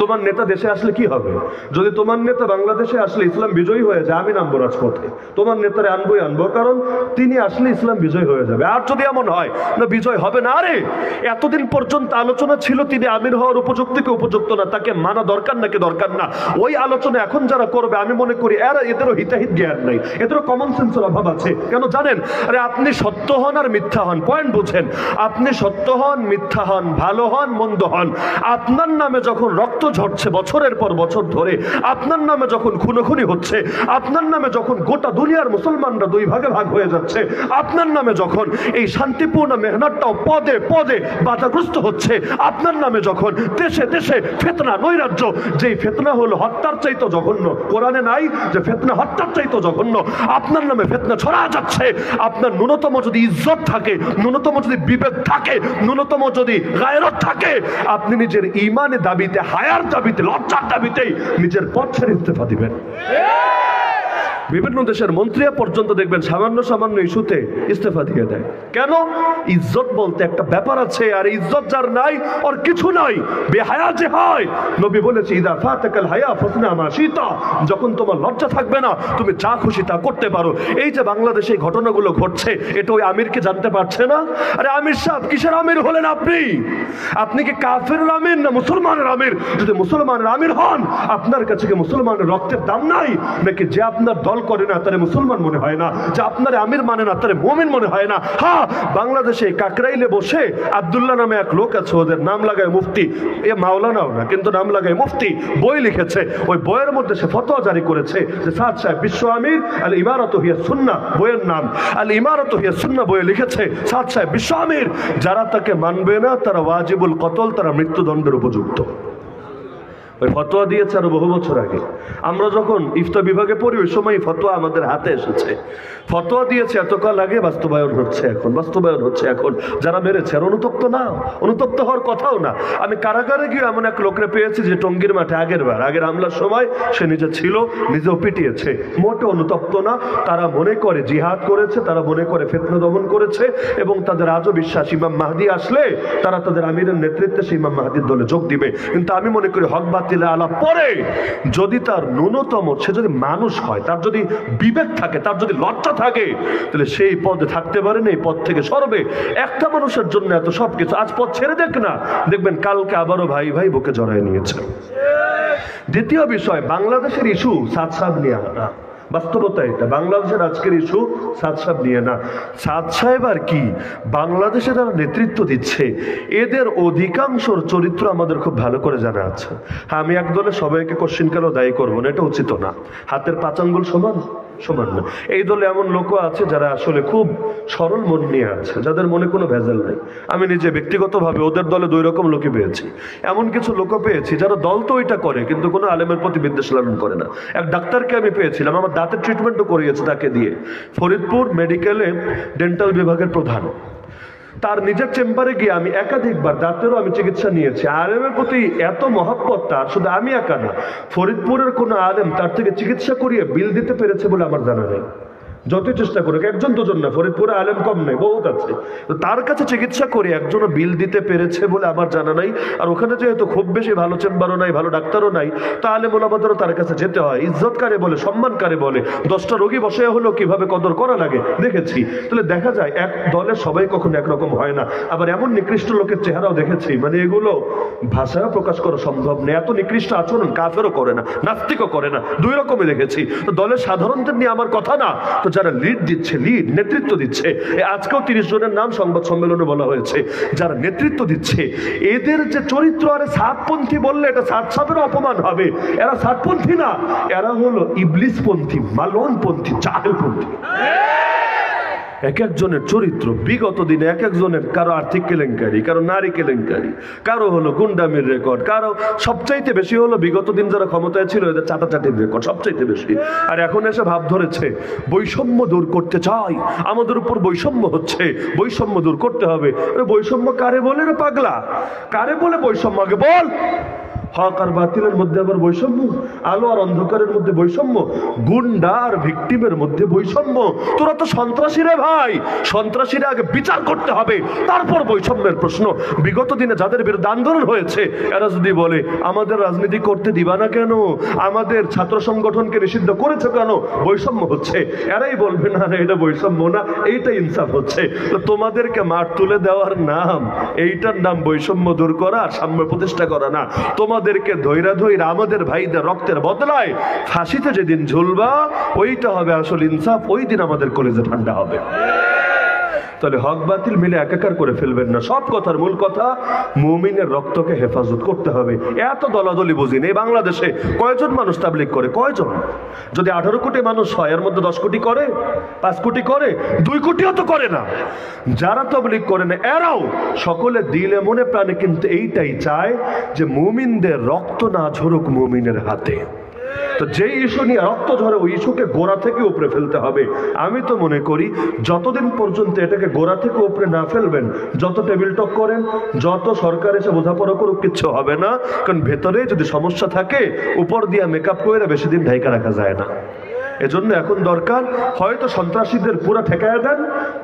তোমার নেতা দেশে আসলে কি হবে? যদি তোমার নেতা বাংলাদেশে আসলে ইসলাম বিজয়ী হয়ে যায়, আমি নামবো রাজপথে, তোমার নেতারে আনবো, কারণ তিনি আসলে ইসলাম বিজয় হয়ে যাবে। আর যদি এমন হয় না বিজয় হবে না, আরে এতদিন পর্যন্ত আলোচনা ছিল তিনি আমির হওয়ার উপযুক্ত কি উপযুক্ত না, তাকে মানা দরকার নাকি দরকার না, ওই আলোচনা এখন যারা করবে আমি মনে করি এদেরও হিতাহিত জ্ঞান নাই, এদেরও কমন সেন্সের অভাব আছে। কেন জানেন? আরে আপনি সত্য হন আর মিথ্যা হন, পয়েন্ট বুঝেন, আপনি সত্য হন, মিথ্যা হন, ভালো হন, মন্দ হন, আপনার নামে যখন রক্ত ঝরছে বছরের পর বছর ধরে, আপনার নামে যখন খুনোখুনি হচ্ছে, আপনার নামে যখন গোটা দুনিয়ার মুসলমানরা 2 ভাগে ভাগ হয়ে যাচ্ছে, আপনার নামে যখন এই শান্তিপূর্ণ মেহনতটাও পদে পদে বাধাগ্রস্ত হচ্ছে, আপনার নামে যখন দেশে দেশে ফিতনা নৈরাজ্য, যেই ফিতনা হলো হত্যার চাইতো জঘন্য, কোরআনে নাই যে ফিতনা হত্যার চাইতো জঘন্য, আপনার নামে ফিতনা ছড়া যাচ্ছে, আপনার ন্যূনতম যদি ইজ্জত থাকে, ন্যূনতম যদি বিবেক থাকে, ন্যূনতম যদি গায়রত থাকে, আপনি নিজের ঈমানের দাবিতে, হায়ার দাবিতে, লজ্জার দাবিতেই নিজের পথ ছেড়ে ইস্তেফা দিবেন। বিভিন্ন দেশের মন্ত্রীরা পর্যন্ত দেখবেন সামান্য সামান্য ইস্যুতে ইস্তেফা দিয়ে দেয়। কেন? ইজ্জত বলতে একটা ব্যাপার আছে, আর ইজ্জত যার নাই ওর কিছু নাই, বেহায়া যে হয়। নবী বলেছে ইদা ফাতাকাল হায়া ফাসনা মা শিতা, যখন তোমার লজ্জা থাকবে না তুমি যা খুশি তা করতে পারো। এই যে বাংলাদেশে এই ঘটনাগুলো ঘটছে, এটা ওই আমিরকে জানতে পারছে না? আরে আমির সাহেব কিসের আমির হলেন আপনি? আপনি কি কাফের আমির না মুসলমানের আমির? যদি মুসলমানের আমির হন, আপনার কাছে কি মুসলমানের রক্তের দাম নাই নাকি? যে আপনার দল করে না তারে মুসলমান মনে হয় না, যে আপনারে আমির মানে না তারে মুমিন মনে হয় না। হ্যাঁ, বাংলাদেশে কাকরাইলে বসে আব্দুল্লাহ নামে এক লোক আছে, ওদের নাম লাগায় মুফতি, এ মাওলানাও না কিন্তু নাম লাগায় মুফতি, বই লিখেছে। ওই বইয়ের মধ্যে সে ফতোয়া জারি করেছে যে সাদ সাহেব বিশ্ব আমির, আল ইমারাতু হিয়া সুন্নাহ বইয়ের নাম, আল ইমারাতু হিয়া সুন্নাহ বইয়ে লিখেছে সাদ সাহেব বিশ্ব আমির, যারা তাকে মানবে না তারা ওয়াজিবুল কতল, তারা মৃত্যুদণ্ডের উপযুক্ত। ওই ফতোয়া দিয়েছে আরো বহু বছর আগে। আমরা যখন ইফতা বিভাগে পড়ি ওই সময় ফতোয়া আমাদের হাতে এসেছে। ফতোয়া দিয়েছে এতকাল আগে, বাস্তবায়ন হচ্ছে এখন, বাস্তবায়ন হচ্ছে এখন। যারা মেরেছে আর অনুতপ্ত না, অনুতপ্ত হওয়ার কথাও না। আমি কারাগারে গিয়ে এমন এক লোকরে পেয়েছি যে টঙ্গীর মাঠে আগের হামলার সময় সে নিজে ছিল, নিজেও পিটিয়েছে, মোটে অনুতপ্ত না। তারা মনে করে জিহাদ করেছে, তারা মনে করে ফিতনা দমন করেছে, এবং তাদের আজও বিশ্বাস ইমাম মাহদি আসলে তারা তাদের আমিরের নেতৃত্বে সেই ইমাম মাহদির দলে যোগ দিবে। কিন্তু আমি মনে করি হক বাতিলে আলাপ পরে যদি তার ন্যূনতম, সে যদি মানুষ হয়, তার যদি বিবেক থাকে, তার যদি লজ্জা থাকে, তাহলে সেই পদে থাকতে পারে না, এই পদ থেকে সরবে। একটা মানুষের জন্য এত সবকিছু, আজ পদ ছেড়ে দেখ না, দেখবেন কালকে আবারও ভাই ভাই বুকে জড়ায় নিয়েছে। দ্বিতীয় বিষয়, বাংলাদেশের ইস্যু সাদ সাহেব নিয়ে না, বাস্তবতা এটা। বাংলাদেশের আজকের ইস্যু সাদ সাহেব নিয়ে না। সাদ সাহেব আর কি, বাংলাদেশে যারা নেতৃত্ব দিচ্ছে এদের অধিকাংশর চরিত্র আমাদের খুব ভালো করে জানা আছে। হ্যাঁ, আমি একদলে সবাইকে কোশ্চিন কেন দায়ী করবো না, এটা উচিত না। হাতের 5 আঙ্গুল সমান না। এই দলে এমন লোকও আছে যারা আসলে খুব সরল মন নিয়ে আছে, যাদের মনে কোনো ভেজাল নেই। আমি নিজে ব্যক্তিগতভাবে ওদের দলে 2 রকম লোকই পেয়েছি। এমন কিছু লোকও পেয়েছি যারা দল তো ওইটা করে কিন্তু কোনো আলেমের প্রতি বিদ্বেষ লালন করে না। এক ডাক্তারকে আমি পেয়েছিলাম, আমার দাঁতের ট্রিটমেন্টও করিয়েছে তাকে দিয়ে, ফরিদপুর মেডিকেলে ডেন্টাল বিভাগের প্রধান। তার নিজের চেম্বারে গিয়ে আমি একাধিকবার দাঁতেরও আমি চিকিৎসা নিয়েছি। আলেমের প্রতি এত মহব্বত তার, শুধু আমি একা না, ফরিদপুরের কোনো আলেম তার থেকে চিকিৎসা করিয়ে বিল দিতে পেরেছে বলে আমার জানা নেই। যতই চেষ্টা করুক, 1জন 2জন না, ফরিদপুরে আলেম কম নেই, বহুত আছে। তো তার কাছে চিকিৎসা করে একজনও বিল দিতে পেরেছে বলে আমার জানা নাই। আর ওখানে যেহেতু খুব বেশি ভালো চেম্বারও নাই, ভালো ডাক্তারও নাই, তা আলেম ওলামাদেরও তার কাছে যেতে হয়। ইজ্জত কারে বলে, সম্মান কারে বলে, 10টা রোগী বসে হলো কিভাবে কদর করা লাগে দেখেছি। তাহলে দেখা যায় এক দলের সবাই কখনো একরকম হয় না। আবার এমন নিকৃষ্ট লোকের চেহারাও দেখেছি, মানে এগুলো ভাষায় প্রকাশ করা সম্ভব নেই। এত নিকৃষ্ট আচরণ কাফেরও করে না, নাস্তিকও করে না, 2 রকমই দেখেছি। তো দলের সাধারণদের নিয়ে আমার কথা না, তো যারা লিড দিচ্ছে, নেতৃত্ব দিচ্ছে, আজকেও 30 জনের নাম সংবাদ সম্মেলনে বলা হয়েছে, যারা নেতৃত্ব দিচ্ছে এদের যে চরিত্র, আরে সাতপন্থী বললে এটা সাত সাহেবের অপমান হবে। এরা সাতপন্থী না, এরা হলো ইবলিসপন্থী, মালনপন্থী, জাহেলপন্থী। এক একজনের চরিত্র বিগত দিনে এক একজনের, কারো আর্থিক কেলেঙ্কারি, কারো নারী কেলেঙ্কারি, কারো হলো গুন্ডামির রেকর্ড, কারো সবচাইতে বেশি হলো বিগত দিন যারা ক্ষমতায় ছিল এদের চাটাচাটির রেকর্ড সবচাইতে বেশি। আর এখন এসে ভাব ধরেছে বৈষম্য দূর করতে চাই, আমাদের উপর বৈষম্য হচ্ছে, বৈষম্য দূর করতে হবে। বৈষম্য কারে বলে রে পাগলা, কারে বলে বৈষম্য আগে বল। হক আর বাতিলের মধ্যে আবার বৈষম্য, আলো আর অন্ধকারের মধ্যে বৈষম্য, গুন্ডা আর ভিকটিমের মধ্যে বৈষম্য। তোরা তো সন্ত্রাসী রে ভাই, সন্ত্রাসীরা আগে বিচার করতে হবে, তারপর বৈষম্যের প্রশ্ন। বিগত দিনে যাদের বিরুদ্ধে আন্দোলন হয়েছে এরা যদি বলে আমাদের রাজনীতি করতে দিবা না কেন, আমাদের ছাত্র সংগঠনকে নিষিদ্ধ করেছে কেন, বৈষম্য হচ্ছে, এরাই বলবে না এটা বৈষম্য না, এইটা ইনসাফ হচ্ছে। তো তোমাদেরকে মাঠ তুলে দেওয়ার নাম, এইটার নাম বৈষম্য দূর করা আর সাম্য প্রতিষ্ঠা করা না। তোমাদেরকে ধৈরা আমাদের ভাইদের রক্তের বদলায় ফাঁসিতে যেদিন ঝুলবা ওইটা হবে আসল ইনসাফ, ওই দিন আমাদের কলেজে ঠান্ডা হবে। তাহলে হক বাতিল মিলে একাকার করে ফেলবেন না। সব কথার মূল কথা, মুমিনের রক্তকে হেফাজত করতে হবে। এত দলাদলি বুঝি নেই। বাংলাদেশে কয়জন মানুষ তাবলীগ করে, কয়জন? যদি 18 কোটি মানুষ হয় এর মধ্যে 10 কোটি করে, 5 কোটি করে, 2 কোটিও তো করে না। যারা তাবলীগ করে না এরাও সকলে দিলে মনে প্রাণে কিন্তু এইটাই চায় যে মুমিনদের রক্ত না ঝরুক মুমিনের হাতে। তো যেই ইস্যু নিয়ে রক্ত ঝরে ওই ইস্যুকে গোড়া থেকে উপরে ফেলতে হবে। আমি তো মনে করি যতদিন পর্যন্ত এটাকে গোড়া থেকে উপরে না ফেলবেন, যত টেবিল টক করেন, যত সরকার এসে বোঝাপড়া করুক, কিচ্ছু হবে না। কারণ ভেতরে যদি সমস্যা থাকে উপর দিয়ে মেকআপ করে বেশি দিন ঢাইকা রাখা যায় না। এজন্য এখন দরকার হয়তো সন্ত্রাসীদের পুরা ঠেকায় দেন,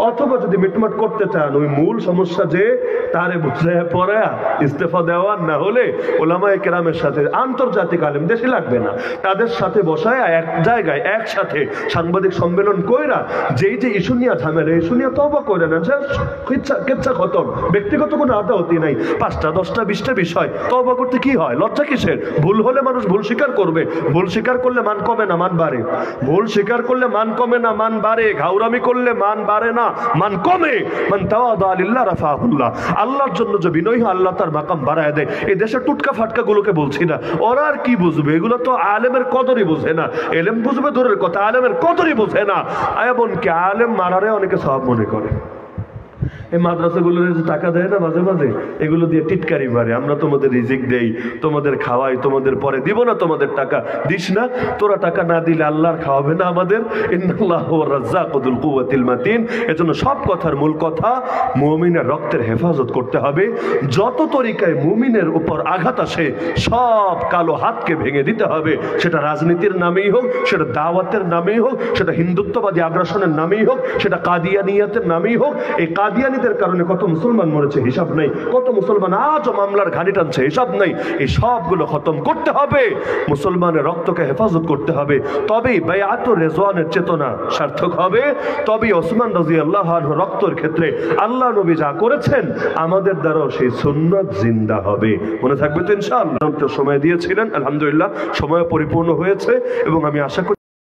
অথবা যদি মিটমাট করতে চান ওই মূল সমস্যা যে তারে বুঝে পড়া ইস্তেফা দেওয়া, না হলে ওলামায়ে কেরামের সাথে আন্তর্জাতিক আলেম, দেশে লাগবে না, তাদের সাথে বসায় এক জায়গায় একসাথে সাংবাদিক সম্মেলন কইরা যেই যে ইস্যু নিয়ে ঝামেলা, ইস্যু নিয়ে তওবা করে না, কেচ্ছা খতম, ব্যক্তিগত কোনো আদাওতি নাই। 5টা 10টা 20টা বিষয় তওবা করতে কি হয়, লজ্জা কিসের? ভুল হলে মানুষ ভুল স্বীকার করবে, ভুল স্বীকার করলে মান কমে না, মান বাড়ে। ভুল স্বীকার করলে মান কমে না, মান বাড়ে। ঘাউরামি করলে মান বাড়ে না, মান কমে। মান তাওয়াদা লিল্লাহ রাফাহুল্লাহ, আল্লাহর জন্য যে বিনয়ী হয় আল্লাহ তার মাকাম বাড়ায় দেয়। এই দেশের টুটকা ফাটকা গুলোকে বলছি না, ওরা আর কি বুঝবে, এগুলো তো আলেমের কদরই বুঝে না। এলেম বুঝবে দূরের কথা, আলেমের কদরই বুঝে না। এমনকি আলেম মারারে অনেকে সওয়াব মনে করে। এই মাদ্রাসাগুলোর যে টাকা দেয় না মাঝে মাঝে, এগুলো দিয়ে টিটকারি মারে, আমরা তোমাদের রিজিক দেই, তোমাদের খাওয়াই, তোমাদের পরে দিব না, তোমাদের টাকা দিস না, তোরা টাকা না দিলে আল্লাহর খাওয়াবে না আমাদের। ইন্নাল্লাহু রাজ্জাকুল কুওয়াতিল মাতিন। এজন্য সব কথার মূল কথা, মুমিনের রক্তের হেফাজত করতে হবে। যত তরিকায় মুমিনের উপর আঘাত আসে সব কালো হাতকে ভেঙে দিতে হবে। সেটা রাজনীতির নামেই হোক, সেটা দাওয়াতের নামেই হোক, সেটা হিন্দুত্ববাদী আগ্রাসনের নামেই হোক, সেটা কাদিয়ানিয়াতের নামেই হোক। এই কাদিয়ানিদের কারণে কত মুসলমান মরেছে হিসাব নাই, কত মুসলমান আজও মামলার ঘানি টানছে হিসাব নাই। এই সবগুলো খতম করতে হবে, মুসলমানের রক্তকে হেফাজত করতে হবে। তবেই বায়াত রেজওয়ানের চেতনা সার্থক হবে, তবেই ওসমান রাদিয়াল্লাহু আনহু রক্তের ক্ষেত্রে আল্লাহ নবী যা করেছেন আমাদের দ্বারাও সেই সুন্নাত জিন্দা হবে। মনে থাকবে তো ইনশাআল্লাহ। সময় দিয়েছিলেন, আলহামদুলিল্লাহ সময় পরিপূর্ণ হয়েছে এবং আমি আশা করি